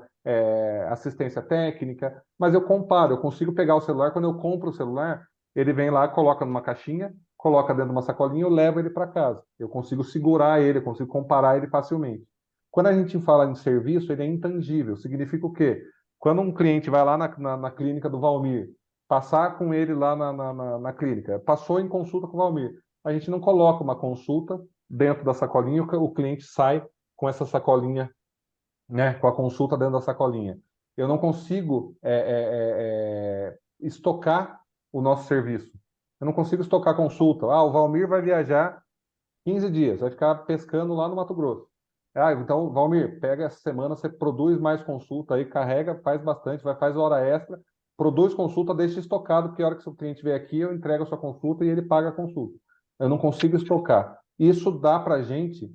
assistência técnica, mas eu comparo, eu consigo pegar o celular, quando eu compro o celular, ele vem lá, coloca numa caixinha, coloca dentro de uma sacolinha, eu levo ele para casa. Eu consigo segurar ele, eu consigo comparar ele facilmente. Quando a gente fala em serviço, ele é intangível. Significa o quê? Quando um cliente vai lá na clínica do Valmir passar com ele lá na clínica. Passou em consulta com o Valmir. A gente não coloca uma consulta dentro da sacolinha, o cliente sai com essa sacolinha, né, com a consulta dentro da sacolinha. Eu não consigo estocar o nosso serviço. Eu não consigo estocar consulta. Ah, o Valmir vai viajar 15 dias, vai ficar pescando lá no Mato Grosso. Ah, então, Valmir, pega essa semana, você produz mais consulta aí, carrega, faz bastante, faz hora extra, produz consulta, deixa estocado, porque a hora que o seu cliente vier aqui, eu entrego a sua consulta e ele paga a consulta. Eu não consigo estocar. Isso dá para a gente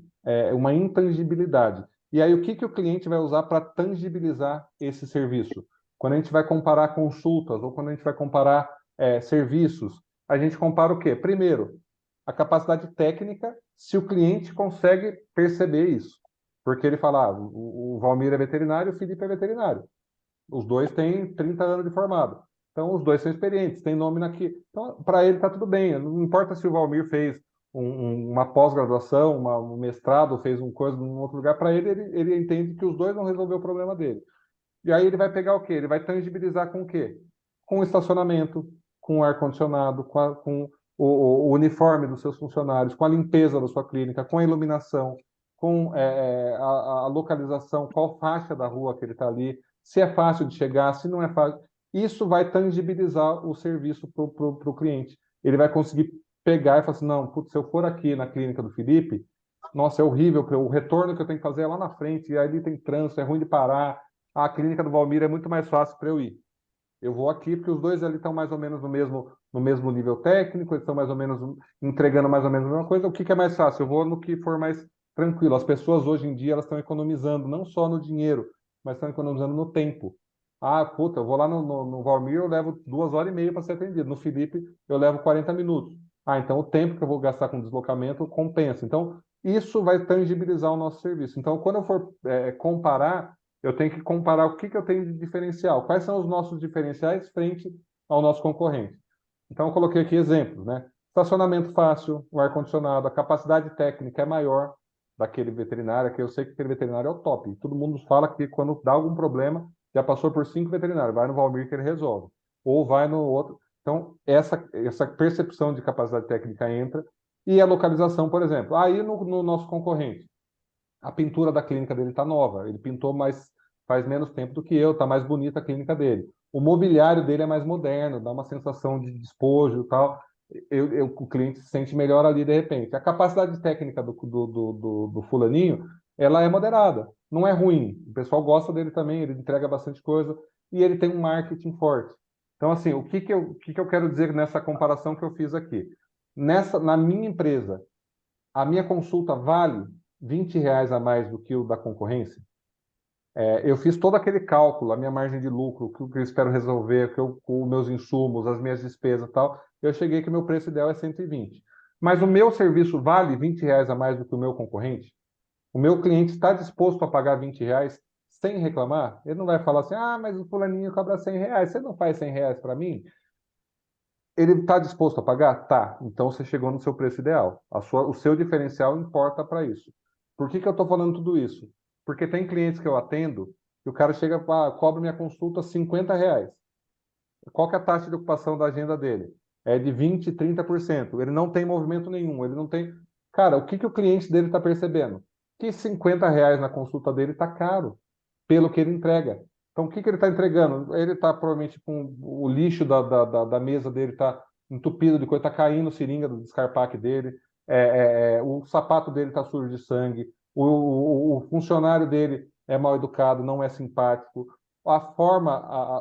uma intangibilidade. E aí, o que, que o cliente vai usar para tangibilizar esse serviço? Quando a gente vai comparar consultas ou quando a gente vai comparar serviços, a gente compara o quê? Primeiro, a capacidade técnica, se o cliente consegue perceber isso. Porque ele fala, o Valmir é veterinário e o Felipe é veterinário. Os dois têm 30 anos de formado. Então, os dois são experientes, têm nome naquilo. Então, para ele está tudo bem. Não importa se o Valmir fez uma pós-graduação, um mestrado, fez uma coisa em outro lugar, para ele entende que os dois vão resolver o problema dele. E aí ele vai pegar o quê? Ele vai tangibilizar com o quê? Com o estacionamento, com o ar-condicionado, com o uniforme dos seus funcionários, com a limpeza da sua clínica, com a iluminação, com a localização, qual faixa da rua que ele está ali, se é fácil de chegar, se não é fácil. Isso vai tangibilizar o serviço para o cliente. Ele vai conseguir pegar e falar assim, não, putz, se eu for aqui na clínica do Felipe, nossa, é horrível, o retorno que eu tenho que fazer é lá na frente, e ali tem trânsito, é ruim de parar, a clínica do Valmir é muito mais fácil para eu ir. Eu vou aqui porque os dois ali estão mais ou menos no mesmo nível técnico, eles estão mais ou menos entregando mais ou menos a mesma coisa. O que é mais fácil? Eu vou no que for mais tranquilo. As pessoas hoje em dia elas estão economizando não só no dinheiro, mas estão economizando no tempo. Ah, puta, eu vou lá no Valmir, eu levo 2 horas e meia para ser atendido. No Felipe, eu levo 40 minutos. Ah, então o tempo que eu vou gastar com deslocamento compensa. Então, isso vai tangibilizar o nosso serviço. Então, quando eu for comparar, eu tenho que comparar o que eu tenho de diferencial, quais são os nossos diferenciais frente ao nosso concorrente. Então, eu coloquei aqui exemplos, né? Estacionamento fácil, o ar-condicionado, a capacidade técnica é maior daquele veterinário, que eu sei que aquele veterinário é o top. Todo mundo fala que quando dá algum problema, já passou por 5 veterinários, vai no Valmir que ele resolve. Ou vai no outro. Então, essa percepção de capacidade técnica entra. E a localização, por exemplo. Aí no nosso concorrente, a pintura da clínica dele está nova. Ele pintou faz menos tempo do que eu, está mais bonita a clínica dele. O mobiliário dele é mais moderno, dá uma sensação de despojo e tal. O cliente se sente melhor ali de repente. A capacidade técnica do fulaninho, ela é moderada, não é ruim. O pessoal gosta dele também, ele entrega bastante coisa e ele tem um marketing forte. Então, assim, o que eu quero dizer nessa comparação que eu fiz aqui? Na minha empresa, a minha consulta vale R$ 20 a mais do que o da concorrência? Eu fiz todo aquele cálculo, a minha margem de lucro, o que eu espero resolver, com os meus insumos, as minhas despesas e tal, eu cheguei que o meu preço ideal é 120. Mas o meu serviço vale R$ 20 a mais do que o meu concorrente? O meu cliente está disposto a pagar R$ 20 sem reclamar? Ele não vai falar assim, ah, mas o fulaninho cobra R$ 100, você não faz R$ 100 para mim? Ele está disposto a pagar? Tá. Então você chegou no seu preço ideal. O seu diferencial importa para isso. Por que eu estou falando tudo isso? Porque tem clientes que eu atendo e o cara chega para cobra minha consulta R$ 50. Qual que é a taxa de ocupação da agenda dele? É de 20, 30%. Ele não tem movimento nenhum. Ele não tem. Cara, o que o cliente dele está percebendo? Que R$ 50 na consulta dele está caro pelo que ele entrega. Então, o que ele está entregando? Ele está provavelmente com o lixo da mesa dele, está entupido de coisa, está caindo seringa do descarpaque dele, o sapato dele está sujo de sangue, o funcionário dele é mal educado, não é simpático,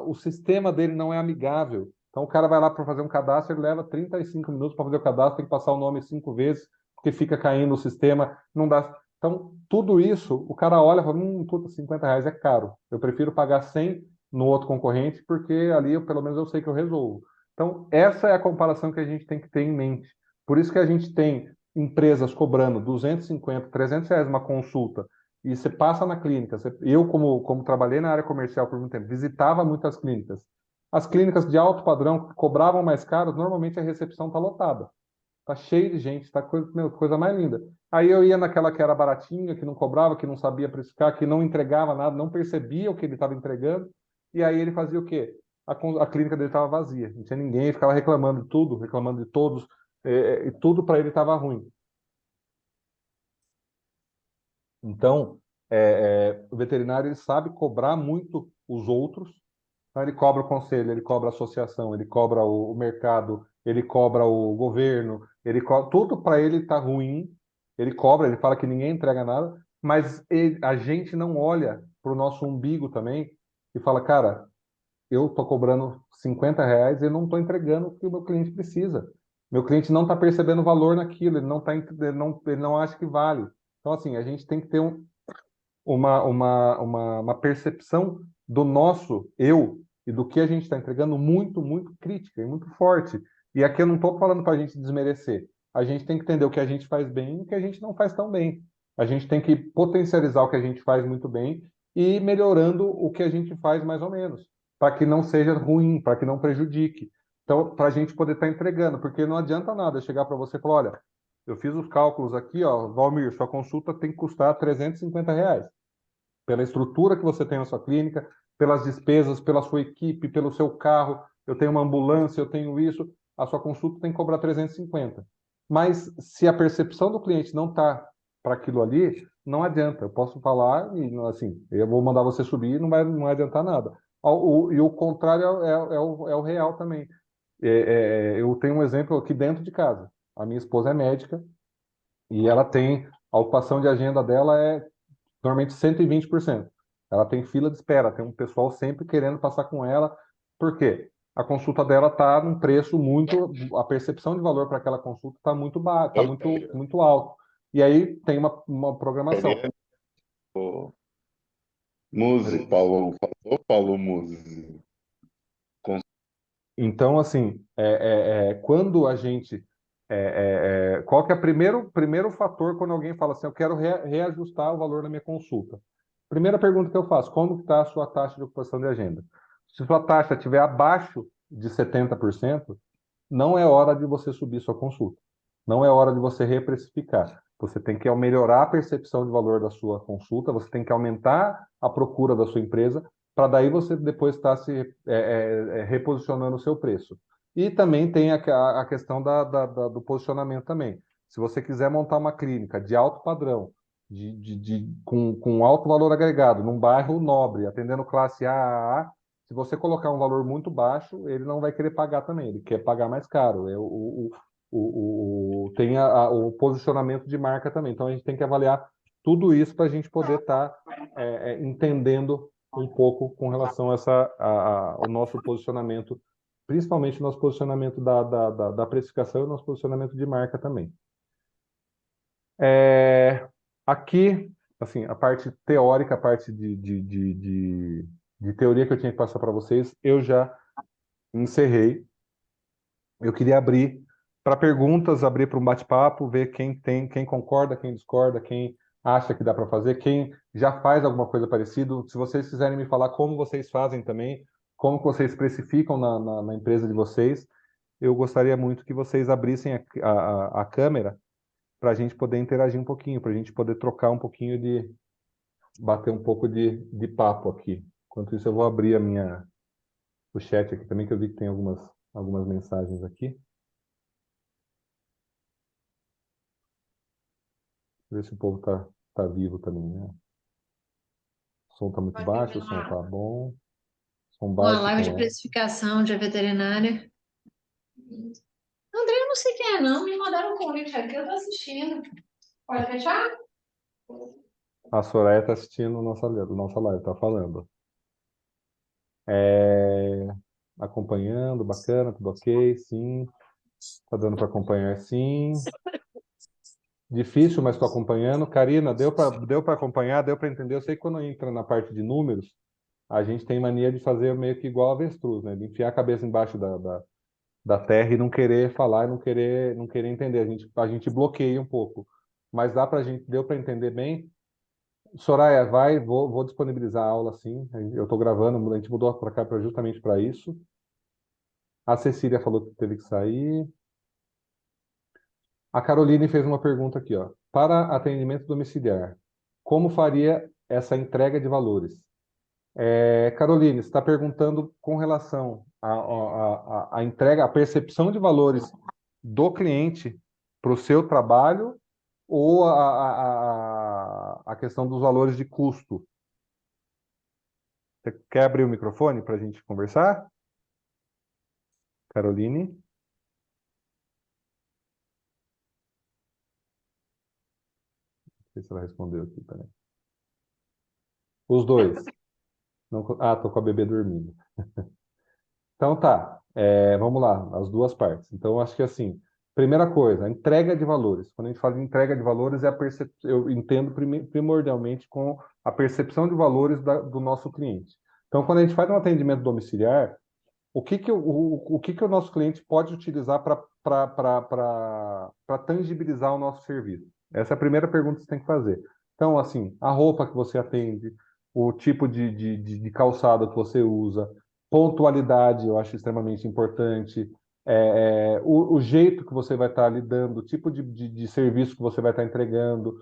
o sistema dele não é amigável. Então, o cara vai lá para fazer um cadastro, ele leva 35 minutos para fazer o cadastro, tem que passar o nome 5 vezes, porque fica caindo o sistema, não dá. Então, tudo isso, o cara olha e fala, puta, R$ 50 é caro. Eu prefiro pagar 100 no outro concorrente, porque ali, pelo menos, eu sei que eu resolvo. Então, essa é a comparação que a gente tem que ter em mente. Por isso que a gente tem empresas cobrando 250, R$ 300 uma consulta, e você passa na clínica. Eu, como trabalhei na área comercial por muito tempo, visitava muitas clínicas. As clínicas de alto padrão que cobravam mais caro, normalmente a recepção está lotada. Tá cheio de gente, tá coisa mais linda. Aí eu ia naquela que era baratinha, que não cobrava, que não sabia precificar, que não entregava nada, não percebia o que ele estava entregando. E aí ele fazia o quê? a clínica dele estava vazia. Não tinha ninguém, ele ficava reclamando de tudo, reclamando de todos, e tudo para ele estava ruim. Então, o veterinário ele sabe cobrar muito os outros. Então, ele cobra o conselho, ele cobra a associação, ele cobra o mercado, ele cobra o governo, tudo para ele está ruim. Ele cobra, ele fala que ninguém entrega nada, mas a gente não olha para o nosso umbigo também e fala, cara, eu estou cobrando R$ 50 e eu não estou entregando o que o meu cliente precisa. Meu cliente não está percebendo valor naquilo, ele não acha que vale. Então, assim, a gente tem que ter uma percepção do nosso eu e do que a gente está entregando muito, muito crítica e muito forte. E aqui eu não estou falando para a gente desmerecer. A gente tem que entender o que a gente faz bem e o que a gente não faz tão bem. A gente tem que potencializar o que a gente faz muito bem e ir melhorando o que a gente faz mais ou menos, para que não seja ruim, para que não prejudique. Então, para a gente poder estar entregando, porque não adianta nada eu chegar para você e falar, olha, eu fiz os cálculos aqui, ó, Valmir, sua consulta tem que custar R$ 350 pela estrutura que você tem na sua clínica, pelas despesas, pela sua equipe, pelo seu carro. Eu tenho uma ambulância, eu tenho isso. A sua consulta tem que cobrar 350. Mas se a percepção do cliente não está para aquilo ali, não adianta. Eu posso falar e assim, eu vou mandar você subir e não vai adiantar nada. E o contrário é o real também. Eu tenho um exemplo aqui dentro de casa. A minha esposa é médica e ela tem a ocupação de agenda dela normalmente 120%. Ela tem fila de espera, tem um pessoal sempre querendo passar com ela. Por quê? A consulta dela está num preço muito, a percepção de valor para aquela consulta está muito baixa, está muito alto. E aí tem uma programação. O Muzi, Paulo Muzi. Então, assim, quando a gente. Qual que é o primeiro fator quando alguém fala assim, eu quero reajustar o valor da minha consulta? Primeira pergunta que eu faço, como está a sua taxa de ocupação de agenda? Se sua taxa estiver abaixo de 70%, não é hora de você subir sua consulta. Não é hora de você reprecificar. Você tem que melhorar a percepção de valor da sua consulta, você tem que aumentar a procura da sua empresa, para daí você depois estar se reposicionando o seu preço. E também tem a questão do posicionamento também. Se você quiser montar uma clínica de alto padrão, com alto valor agregado, num bairro nobre, atendendo classe A, se você colocar um valor muito baixo, ele não vai querer pagar também, ele quer pagar mais caro. Tem o posicionamento de marca também. Então a gente tem que avaliar tudo isso para a gente poder estar entendendo um pouco com relação ao nosso posicionamento, principalmente o nosso posicionamento da precificação e o nosso posicionamento de marca também. Aqui, assim, a parte teórica, a parte de teoria que eu tinha que passar para vocês, eu já encerrei. Eu queria abrir para perguntas, abrir para um bate-papo, ver quem concorda, quem discorda, quem acha que dá para fazer, quem já faz alguma coisa parecida. Se vocês quiserem me falar como vocês fazem também, como que vocês precificam na empresa de vocês, eu gostaria muito que vocês abrissem a câmera para a gente poder interagir um pouquinho, para a gente poder trocar um pouquinho bater um pouco de papo aqui. Enquanto isso, eu vou abrir o chat aqui também, que eu vi que tem algumas mensagens aqui. Ver se o povo tá vivo também, né? O som tá muito baixo, o som tá bom. Som baixo. Uma live de precificação de veterinária. André, eu não sei quem é, não. Me mandaram um convite aqui, eu tô assistindo. Pode fechar? A Soraya tá assistindo nossa live, tá falando. Acompanhando, bacana, tudo ok, sim. Tá dando para acompanhar, sim. Difícil, mas estou acompanhando. Karina, deu para acompanhar, deu para entender. Eu sei que quando entra na parte de números, a gente tem mania de fazer meio que igual avestruz, né? De enfiar a cabeça embaixo da terra e não querer falar, e não querer entender. A gente bloqueia um pouco. Mas deu para entender bem. Soraya, vou disponibilizar a aula, sim. Eu estou gravando, a gente mudou para cá justamente para isso. A Cecília falou que teve que sair. A Caroline fez uma pergunta aqui, ó. Para atendimento domiciliar, como faria essa entrega de valores? Caroline, você está perguntando com relação à entrega, à percepção de valores do cliente para o seu trabalho ou a questão dos valores de custo? Você quer abrir o microfone para a gente conversar? Caroline? Não sei se ela respondeu aqui, peraí. Os dois. Não, tô com a bebê dormindo. Então tá, vamos lá, as duas partes. Então, eu acho que assim, primeira coisa, a entrega de valores. Quando a gente fala de entrega de valores, eu entendo primordialmente com a percepção de valores do nosso cliente. Então, quando a gente faz um atendimento domiciliar, o que que o nosso cliente pode utilizar para tangibilizar o nosso serviço? Essa é a primeira pergunta que você tem que fazer. Então, assim, a roupa que você atende, o tipo de calçado que você usa, pontualidade, eu acho extremamente importante, o jeito que você vai estar lidando, o tipo de serviço que você vai estar entregando,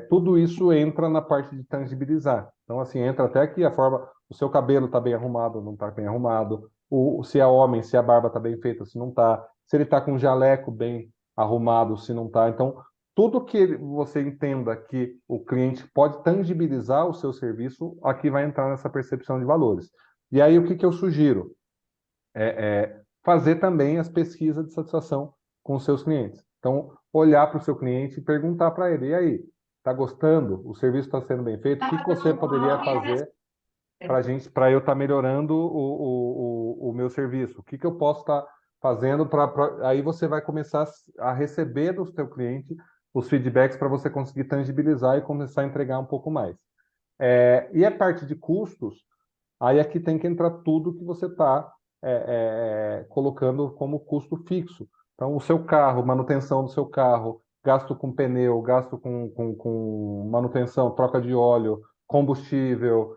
tudo isso entra na parte de tangibilizar. Então, assim, entra até aqui a forma, o seu cabelo está bem arrumado ou não está bem arrumado, se é homem, se a barba está bem feita, se não está, se ele está com um jaleco bem arrumado, se não está. Então, tudo que você entenda que o cliente pode tangibilizar o seu serviço, aqui vai entrar nessa percepção de valores. E aí, o que eu sugiro? Fazer também as pesquisas de satisfação com os seus clientes. Então, olhar para o seu cliente e perguntar para ele, e aí, está gostando? O serviço está sendo bem feito? O que você poderia fazer para eu estar melhorando o meu serviço? O que eu posso estar fazendo aí você vai começar a receber do seu cliente os feedbacks para você conseguir tangibilizar e começar a entregar um pouco mais. E a parte de custos, aí aqui tem que entrar tudo que você está colocando como custo fixo. Então, o seu carro, manutenção do seu carro, gasto com pneu, gasto com manutenção, troca de óleo, combustível,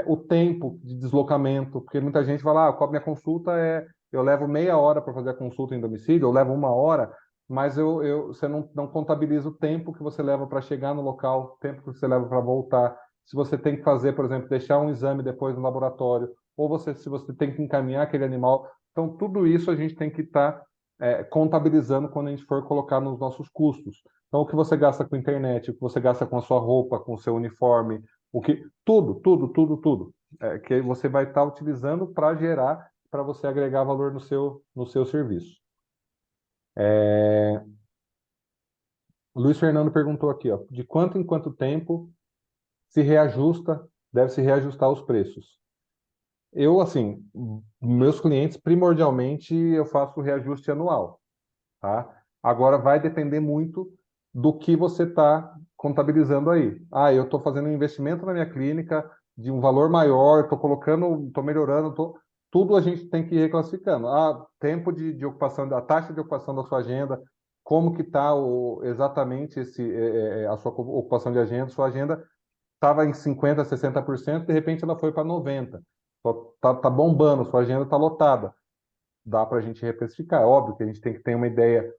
o tempo de deslocamento, porque muita gente fala, a minha consulta eu levo meia hora para fazer a consulta em domicílio, eu levo uma hora, mas você não contabiliza o tempo que você leva para chegar no local, o tempo que você leva para voltar. Se você tem que fazer, por exemplo, deixar um exame depois no laboratório, ou se você tem que encaminhar aquele animal. Então, tudo isso a gente tem que estar contabilizando quando a gente for colocar nos nossos custos. Então, o que você gasta com internet, o que você gasta com a sua roupa, com o seu uniforme, tudo, que você vai estar utilizando para gerar, para você agregar valor no seu serviço. O Luiz Fernando perguntou aqui, ó, de quanto em quanto tempo deve se reajustar os preços? Eu, assim, meus clientes, primordialmente, eu faço reajuste anual, tá? Agora vai depender muito do que você está contabilizando aí. Eu estou fazendo um investimento na minha clínica de um valor maior, estou colocando, estou melhorando, tudo a gente tem que ir reclassificando. Tempo de ocupação, a taxa de ocupação da sua agenda, como que está exatamente a sua ocupação de agenda, sua agenda estava em 50%, 60%, de repente ela foi para 90%. Tá bombando, sua agenda está lotada. Dá para a gente reprecificar. É óbvio que a gente tem que ter uma ideia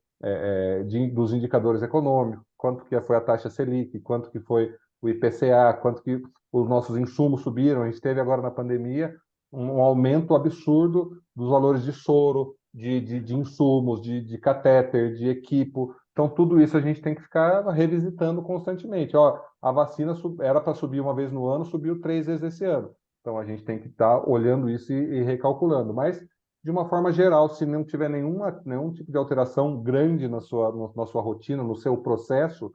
dos indicadores econômicos, quanto que foi a taxa Selic, quanto que foi o IPCA, quanto que os nossos insumos subiram. A gente teve agora na pandemia um aumento absurdo dos valores de soro, de insumos, de catéter, de equipo. Então, tudo isso a gente tem que ficar revisitando constantemente. A vacina era para subir uma vez no ano, subiu 3 vezes esse ano. Então, a gente tem que estar olhando isso e recalculando. Mas, de uma forma geral, se não tiver nenhum tipo de alteração grande na sua rotina, no seu processo,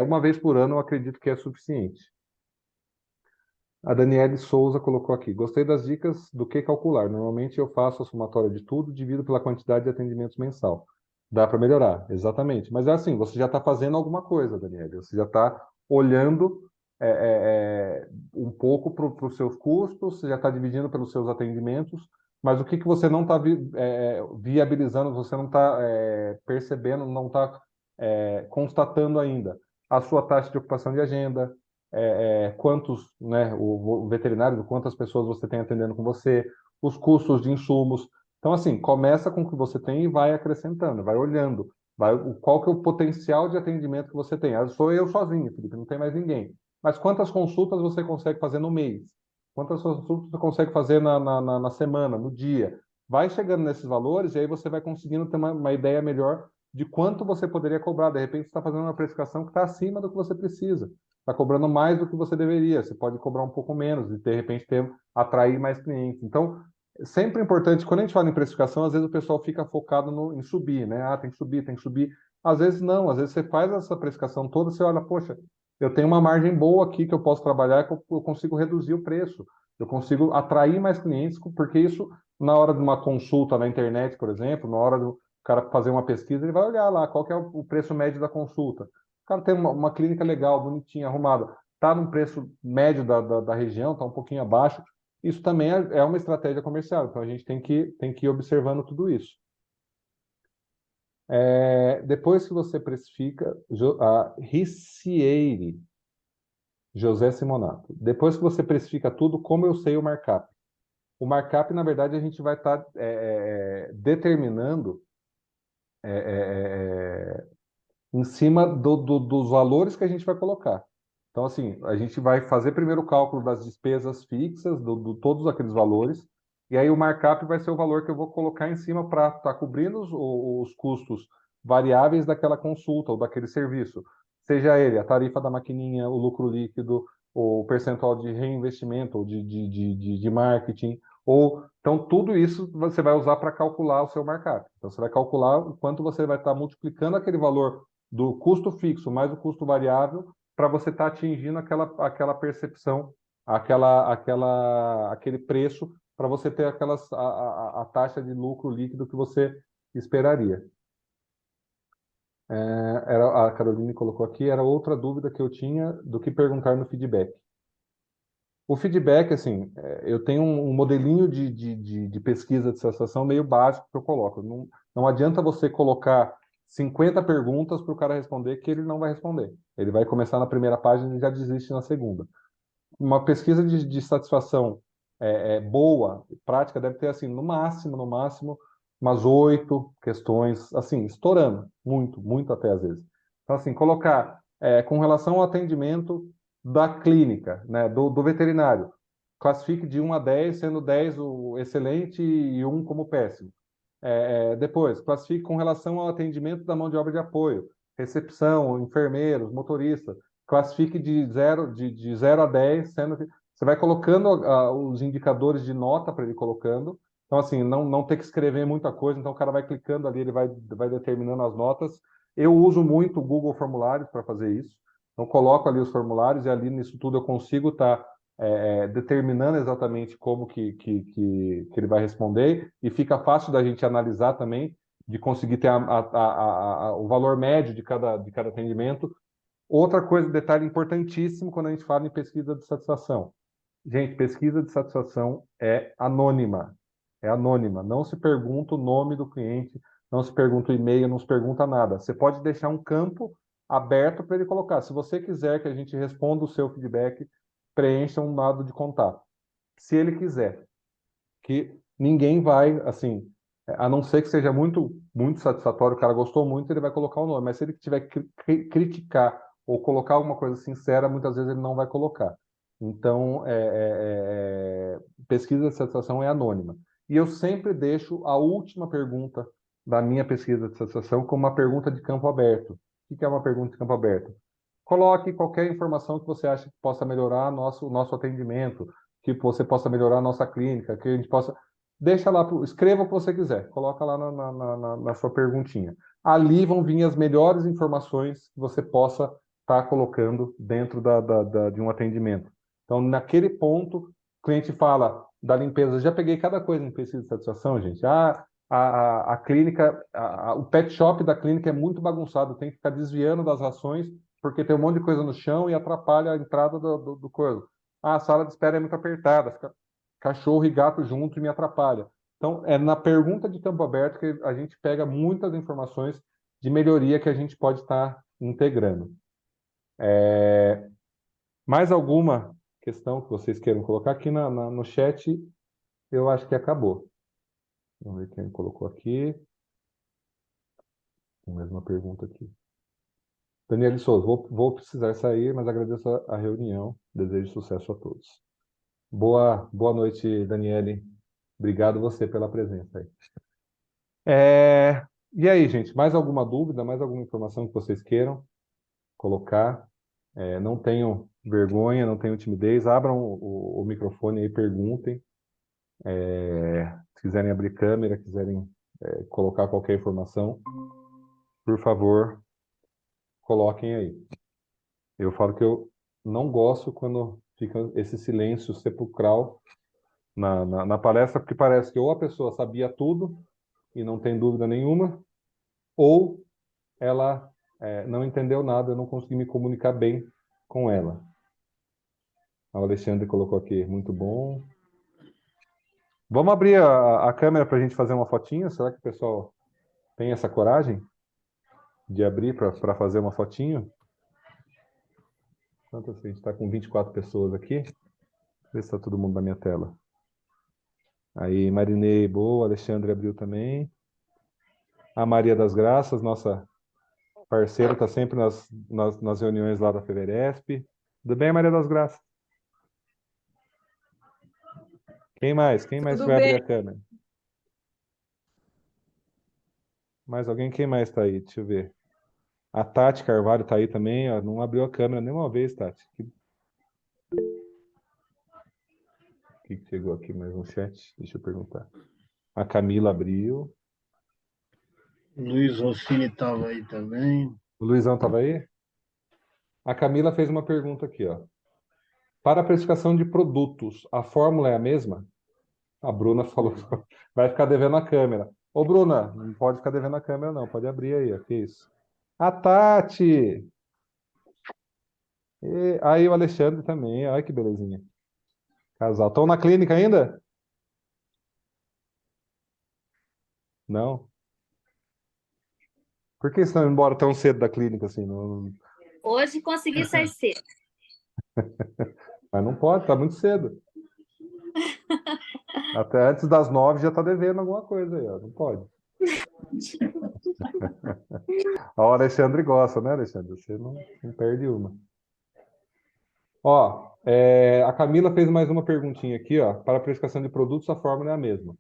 uma vez por ano eu acredito que é suficiente. A Daniele Souza colocou aqui, gostei das dicas do que calcular. Normalmente eu faço a somatória de tudo, divido pela quantidade de atendimentos mensal. Dá para melhorar, exatamente. Mas é assim, você já está fazendo alguma coisa, Daniele. Você já está olhando um pouco para os seus custos, você já está dividindo pelos seus atendimentos, mas o que você não está viabilizando, você não está percebendo, não está constatando ainda? A sua taxa de ocupação de agenda, quantos, né, o veterinário, quantas pessoas você tem atendendo com você, os custos de insumos. Então, assim, começa com o que você tem e vai acrescentando, vai olhando, qual que é o potencial de atendimento que você tem. Sou eu sozinho, Felipe, não tem mais ninguém. Mas quantas consultas você consegue fazer no mês? quantas consultas você consegue fazer na semana, no dia. Vai chegando nesses valores e aí você vai conseguindo ter uma ideia melhor de quanto você poderia cobrar. De repente, você está fazendo uma precificação que está acima do que você precisa. Está cobrando mais do que você deveria. Você pode cobrar um pouco menos e, de repente, atrair mais clientes. Então, sempre importante, quando a gente fala em precificação, às vezes o pessoal fica focado em subir, né? Ah, tem que subir, tem que subir. Às vezes não, às vezes você faz essa precificação toda, você olha, poxa, eu tenho uma margem boa aqui que eu posso trabalhar, que eu consigo reduzir o preço, eu consigo atrair mais clientes, porque isso, na hora de uma consulta na internet, por exemplo, na hora do cara fazer uma pesquisa, ele vai olhar lá qual que é o preço médio da consulta. O cara tem uma clínica legal, bonitinha, arrumada, está num preço médio da região, está um pouquinho abaixo, isso também é uma estratégia comercial, então a gente tem que ir observando tudo isso. Depois que você precifica, a Riccieri, José Simonato, depois que você precifica tudo, como eu sei o markup? O markup, na verdade, a gente vai estar determinando em cima dos valores que a gente vai colocar. Então, assim, a gente vai fazer primeiro o cálculo das despesas fixas, todos aqueles valores, e aí o markup vai ser o valor que eu vou colocar em cima para estar cobrindo os custos variáveis daquela consulta ou daquele serviço. Seja ele a tarifa da maquininha, o lucro líquido, o percentual de reinvestimento ou de marketing, então tudo isso você vai usar para calcular o seu markup. Então você vai calcular o quanto você vai estar multiplicando aquele valor do custo fixo mais o custo variável para você estar atingindo aquela percepção, aquele preço para você ter a taxa de lucro líquido que você esperaria. A Caroline colocou aqui, era outra dúvida que eu tinha do que perguntar no feedback. O feedback, assim, eu tenho um modelinho de pesquisa de satisfação meio básico que eu coloco. Não adianta você colocar 50 perguntas para o cara responder que ele não vai responder. Ele vai começar na primeira página e já desiste na segunda. Uma pesquisa de satisfação boa, prática, deve ter, assim, no máximo, umas 8 questões, assim, estourando, muito, muito até às vezes. Então, assim, colocar com relação ao atendimento da clínica, né, do veterinário, classifique de 1 a 10, sendo 10 o excelente e 1 como péssimo. Depois, classifique com relação ao atendimento da mão de obra de apoio, recepção, enfermeiros, motorista. Classifique de 0 a 10, sendo que você vai colocando os indicadores de nota para ele colocando. Então, assim, não ter que escrever muita coisa, então o cara vai clicando ali, ele vai determinando as notas. Eu uso muito o Google Formulários para fazer isso. Então, coloco ali os formulários e ali nisso tudo eu consigo estar determinando exatamente como que ele vai responder, e fica fácil da gente analisar também, de conseguir ter o valor médio de cada atendimento. Outra coisa, detalhe importantíssimo quando a gente fala em pesquisa de satisfação. Gente, pesquisa de satisfação é anônima. É anônima. Não se pergunta o nome do cliente, não se pergunta o e-mail, não se pergunta nada. Você pode deixar um campo aberto para ele colocar. Se você quiser que a gente responda o seu feedback, preencha um dado de contato. Se ele quiser. Que ninguém vai, assim, a não ser que seja muito, muito satisfatório, o cara gostou muito, ele vai colocar o nome. Mas se ele tiver que criticar ou colocar alguma coisa sincera, muitas vezes ele não vai colocar. Então, pesquisa de satisfação é anônima. E eu sempre deixo a última pergunta da minha pesquisa de satisfação como uma pergunta de campo aberto. O que é uma pergunta de campo aberto? Coloque qualquer informação que você acha que possa melhorar o nosso atendimento, que você possa melhorar a nossa clínica, que a gente possa... Deixa lá, escreva o que você quiser, coloca lá na sua perguntinha. Ali vão vir as melhores informações que você possa estar colocando dentro de um atendimento. Então, naquele ponto, o cliente fala da limpeza. Já peguei cada coisa em pesquisa de satisfação, gente. A clínica, o pet shop da clínica é muito bagunçado, tem que ficar desviando das rações, porque tem um monte de coisa no chão e atrapalha a entrada do coisa. A sala de espera é muito apertada, fica cachorro e gato junto e me atrapalha. Então, é na pergunta de campo aberto que a gente pega muitas informações de melhoria que a gente pode estar integrando. Mais alguma questão que vocês queiram colocar aqui no chat? Eu acho que acabou. Vamos ver quem colocou aqui. Tem mais uma pergunta aqui. Daniele Souza, vou precisar sair, mas agradeço a reunião. Desejo sucesso a todos. Boa noite, Daniele. Obrigado você pela presença aí. E aí, gente, mais alguma dúvida, mais alguma informação que vocês queiram colocar? Não tenham vergonha, não tenham timidez, abram o microfone aí, perguntem. Se quiserem abrir câmera, quiserem colocar qualquer informação, por favor, coloquem aí. Eu falo que eu não gosto quando fica esse silêncio sepulcral na palestra, porque parece que ou a pessoa sabia tudo e não tem dúvida nenhuma, ou ela não entendeu nada, eu não consegui me comunicar bem com ela. O Alexandre colocou aqui, muito bom. Vamos abrir a câmera para a gente fazer uma fotinha? Será que o pessoal tem essa coragem de abrir para fazer uma fotinho? Quanto assim? A gente está com 24 pessoas aqui. Vê se está todo mundo na minha tela. Aí, Marinei, boa. Alexandre abriu também. A Maria das Graças, nossa parceira, está sempre nas reuniões lá da Feveresp. Tudo bem, Maria das Graças? Quem mais? Quem mais Tudo vai abrir bem. a câmera? Mais alguém? Quem mais está aí? Deixa eu ver. A Tati Carvalho está aí também, ó. Não abriu a câmera nenhuma vez, Tati. O que chegou aqui mais no chat? Deixa eu perguntar. A Camila abriu. Luiz Rossini estava aí também. O Luizão estava aí? A Camila fez uma pergunta aqui, ó. Para a precificação de produtos, a fórmula é a mesma? A Bruna falou que vai ficar devendo a câmera. Ô, Bruna, não pode ficar devendo a câmera, não. Pode abrir aí, ó. Que isso? A Tati! Aí o Alexandre também. Olha que belezinha. Casal. Estão na clínica ainda? Não? Por que estão indo embora tão cedo da clínica assim? Hoje consegui sair cedo. Mas não pode, tá muito cedo. Até antes das 9 já tá devendo alguma coisa aí, ó. Não pode. Ó, o Alexandre gosta, né, Alexandre? Você não perde uma. Ó, a Camila fez mais uma perguntinha aqui, ó. Para a precificação de produtos, a fórmula é a mesma.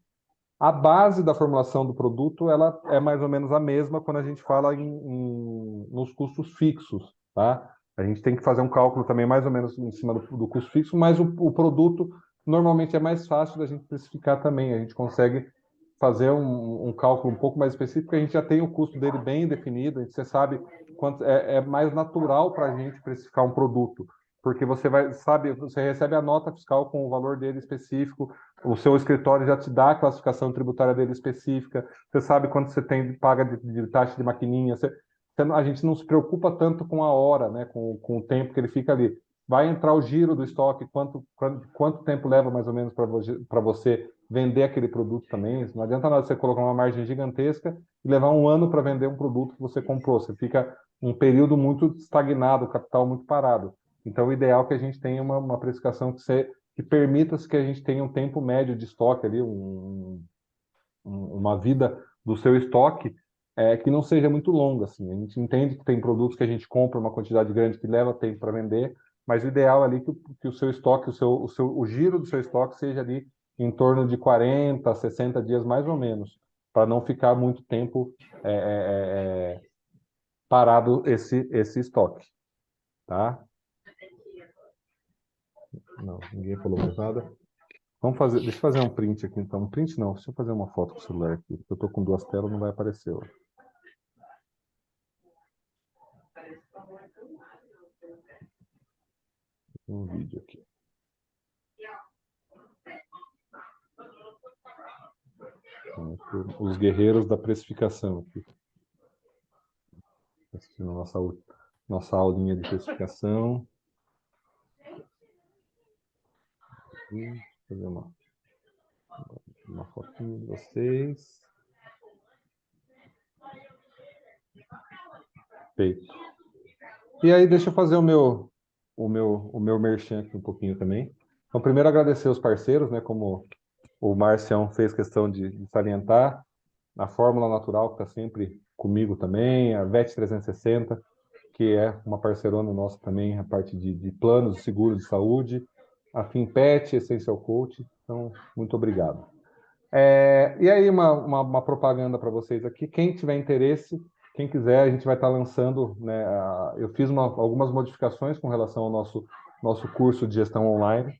A base da formulação do produto, ela é mais ou menos a mesma quando a gente fala nos custos fixos, tá? A gente tem que fazer um cálculo também mais ou menos em cima do custo fixo, mas o produto normalmente é mais fácil da gente precificar também. A gente consegue fazer um cálculo um pouco mais específico, a gente já tem o custo dele bem definido, você sabe quanto é mais natural para a gente precificar um produto, porque você você recebe a nota fiscal com o valor dele específico, o seu escritório já te dá a classificação tributária dele específica, você sabe quanto você paga de taxa de maquininha, a gente não se preocupa tanto com a hora, né, com o tempo que ele fica ali. Vai entrar o giro do estoque, quanto tempo leva mais ou menos para você vender aquele produto também. Não adianta nada você colocar uma margem gigantesca e levar um ano para vender um produto que você comprou. Você fica um período muito estagnado, o capital muito parado. Então, o ideal é que a gente tenha uma precificação que permita que a gente tenha um tempo médio de estoque ali, uma vida do seu estoque que não seja muito longa. Assim. A gente entende que tem produtos que a gente compra uma quantidade grande que leva tempo para vender, mas o ideal é ali que o seu estoque, o giro do seu estoque seja ali em torno de 40, 60 dias mais ou menos, para não ficar muito tempo parado esse estoque. Tá? Não, ninguém falou mais nada. Deixa eu fazer um print aqui então. Um print não, deixa eu fazer uma foto com o celular aqui. Eu estou com duas telas, não vai aparecer. Ó. Um vídeo aqui. Os guerreiros da precificação aqui. Assistindo nossa aulinha de precificação. Deixa eu fazer uma fotinha de vocês. Feito. E aí, deixa eu fazer o meu merchan aqui um pouquinho também. Então, primeiro agradecer os parceiros, né, como o Marcião fez questão de salientar, a Fórmula Natural, que está sempre comigo também, a VET 360, que é uma parceirona nossa também, a parte de planos e seguros de saúde, a Finpet, Essential Coach. Então, muito obrigado. E aí, uma propaganda para vocês aqui. Quem tiver interesse, quem quiser, a gente vai estar lançando, né, eu fiz algumas modificações com relação ao nosso curso de gestão online.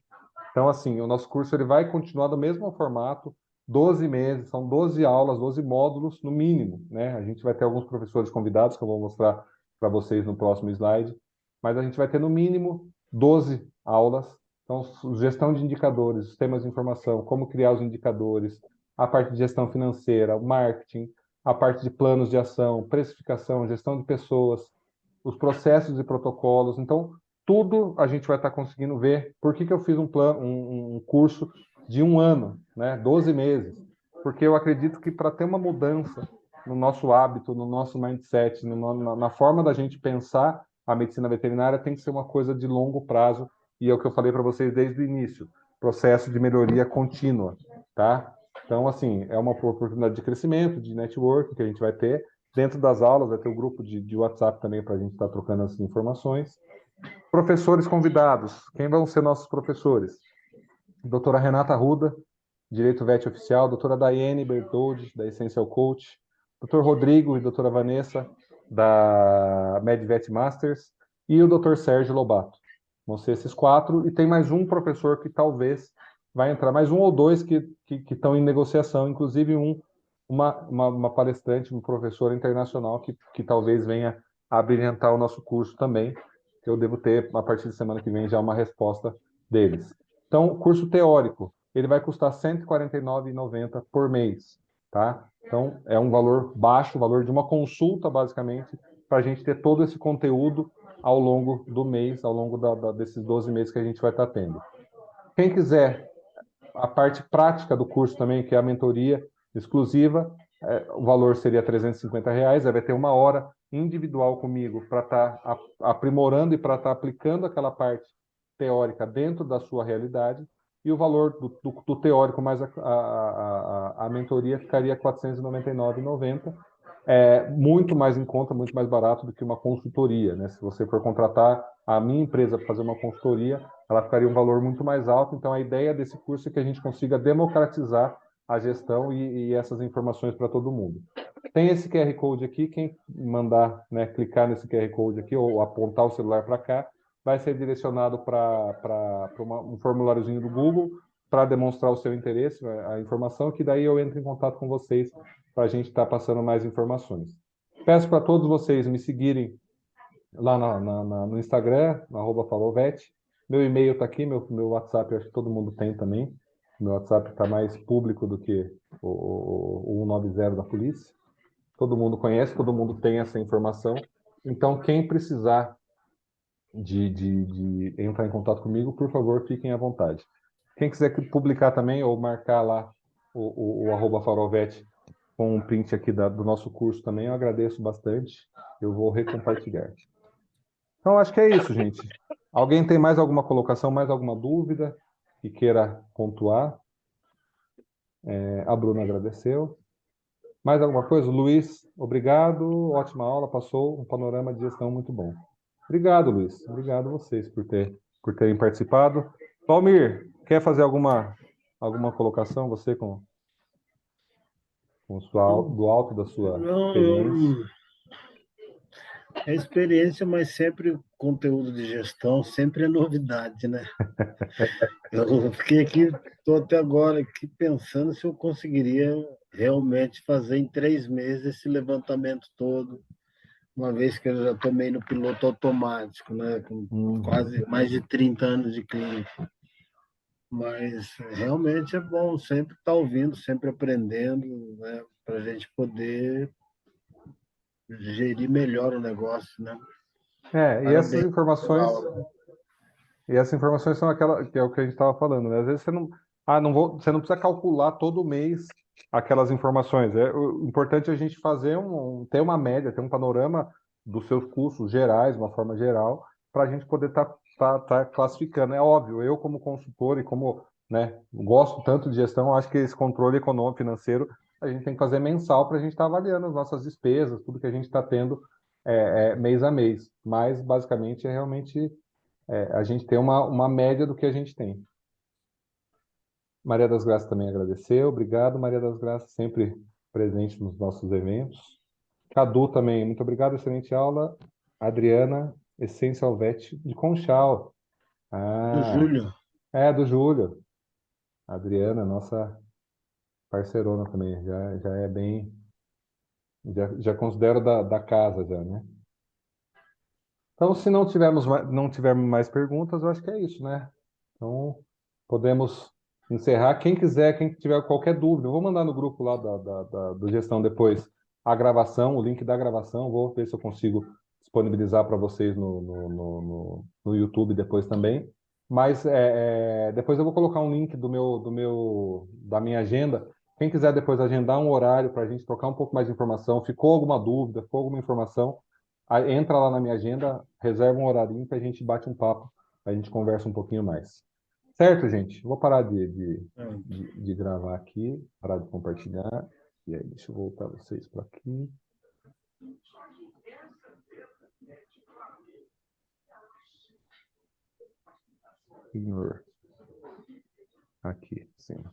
Então, assim, o nosso curso ele vai continuar do mesmo formato, 12 meses, são 12 aulas, 12 módulos no mínimo, né? A gente vai ter alguns professores convidados que eu vou mostrar para vocês no próximo slide, mas a gente vai ter no mínimo 12 aulas. Então, gestão de indicadores, sistemas de informação, como criar os indicadores, a parte de gestão financeira, marketing, a parte de planos de ação, precificação, gestão de pessoas, os processos e protocolos. Então, tudo a gente vai estar conseguindo ver. Por que eu fiz um curso de 1 ano, né? 12 meses? Porque eu acredito que para ter uma mudança no nosso hábito, no nosso mindset, na forma da gente pensar a medicina veterinária, tem que ser uma coisa de longo prazo, e é o que eu falei para vocês desde o início, processo de melhoria contínua, tá? Então, assim, é uma oportunidade de crescimento, de network que a gente vai ter. Dentro das aulas vai ter o grupo de WhatsApp também para a gente estar trocando as informações. Professores convidados. Quem vão ser nossos professores? Doutora Renata Arruda, Direito Vet Oficial, doutora Daiane Bertoldi, da Essential Coach, doutor Rodrigo e doutora Vanessa, da MedVet Masters, e o doutor Sérgio Lobato. Vão ser esses 4, e tem mais um professor que talvez vai entrar, mais um ou 2 que estão em negociação, inclusive uma palestrante, um professor internacional que talvez venha a brilhantar o nosso curso também, que eu devo ter, a partir de semana que vem, já uma resposta deles. Então, curso teórico, ele vai custar R$ 149,90 por mês, tá? Então, é um valor baixo, o valor de uma consulta, basicamente, para a gente ter todo esse conteúdo ao longo do mês, ao longo desses 12 meses que a gente vai estar tendo. Quem quiser a parte prática do curso também, que é a mentoria exclusiva, o valor seria R$ 350, aí vai ter 1 hora individual comigo para estar aprimorando e para estar aplicando aquela parte teórica dentro da sua realidade, e o valor do teórico mais a mentoria ficaria R$ 499,90, muito mais em conta, muito mais barato do que uma consultoria, né? Se você for contratar a minha empresa para fazer uma consultoria, ela ficaria um valor muito mais alto. Então, a ideia desse curso é que a gente consiga democratizar a gestão e essas informações para todo mundo. Tem esse QR Code aqui, quem mandar, né, clicar nesse QR Code aqui ou apontar o celular para cá, vai ser direcionado para um formuláriozinho do Google para demonstrar o seu interesse, a informação, que daí eu entro em contato com vocês para a gente estar passando mais informações. Peço para todos vocês me seguirem lá no Instagram, no @falovet. Meu e-mail está aqui, meu WhatsApp, eu acho que todo mundo tem também. Meu WhatsApp está mais público do que o 190 da polícia. Todo mundo conhece, todo mundo tem essa informação. Então, quem precisar de entrar em contato comigo, por favor, fiquem à vontade. Quem quiser publicar também ou marcar lá o @farovet com um print aqui do nosso curso também, eu agradeço bastante. Eu vou recompartilhar. Então, acho que é isso, gente. Alguém tem mais alguma colocação, mais alguma dúvida que queira pontuar? A Bruna agradeceu. Mais alguma coisa? Luiz, obrigado. Ótima aula, passou um panorama de gestão muito bom. Obrigado, Luiz. Obrigado a vocês por terem participado. Valmir, quer fazer alguma colocação, você do alto da sua experiência? É experiência, mas sempre conteúdo de gestão, sempre é novidade, né? Eu fiquei aqui, estou até agora aqui pensando se eu conseguiria realmente fazer em 3 meses esse levantamento todo, uma vez que eu já tomei no piloto automático, né? Com quase mais de 30 anos de clínica. Mas realmente é bom sempre estar ouvindo, sempre aprendendo, né? Para a gente poder gerir melhor o negócio, né? E essas informações são aquela que é o que a gente estava falando, né? Às vezes você você não precisa calcular todo mês aquelas informações. O importante é a gente fazer ter uma média, ter um panorama dos seus custos gerais, de uma forma geral, para a gente poder tá classificando. É óbvio, eu como consultor e como, né, gosto tanto de gestão, acho que esse controle econômico financeiro a gente tem que fazer mensal para a gente estar avaliando as nossas despesas, tudo que a gente está tendo mês a mês. Mas, basicamente, é realmente a gente tem uma média do que a gente tem. Maria das Graças também agradeceu. Obrigado, Maria das Graças, sempre presente nos nossos eventos. Cadu também, muito obrigado, excelente aula. Adriana, Essência Alvete de Conchal. Do Júlio. Do Júlio. A Adriana, nossa parceirona também, já é bem... Já considero da casa, já, né? Então, se não tivermos mais perguntas, eu acho que é isso, né? Então, podemos encerrar. Quem quiser, quem tiver qualquer dúvida, eu vou mandar no grupo lá do Gestão depois a gravação, o link da gravação. Vou ver se eu consigo disponibilizar para vocês no YouTube depois também. Mas depois eu vou colocar um link da minha agenda. Quem quiser depois agendar um horário para a gente trocar um pouco mais de informação, ficou alguma dúvida, ficou alguma informação, aí entra lá na minha agenda, reserva um horarinho que a gente bate um papo, a gente conversa um pouquinho mais. Certo, gente? Vou parar de gravar aqui, parar de compartilhar. E aí, deixa eu voltar vocês para aqui. Ignore. Aqui, sim.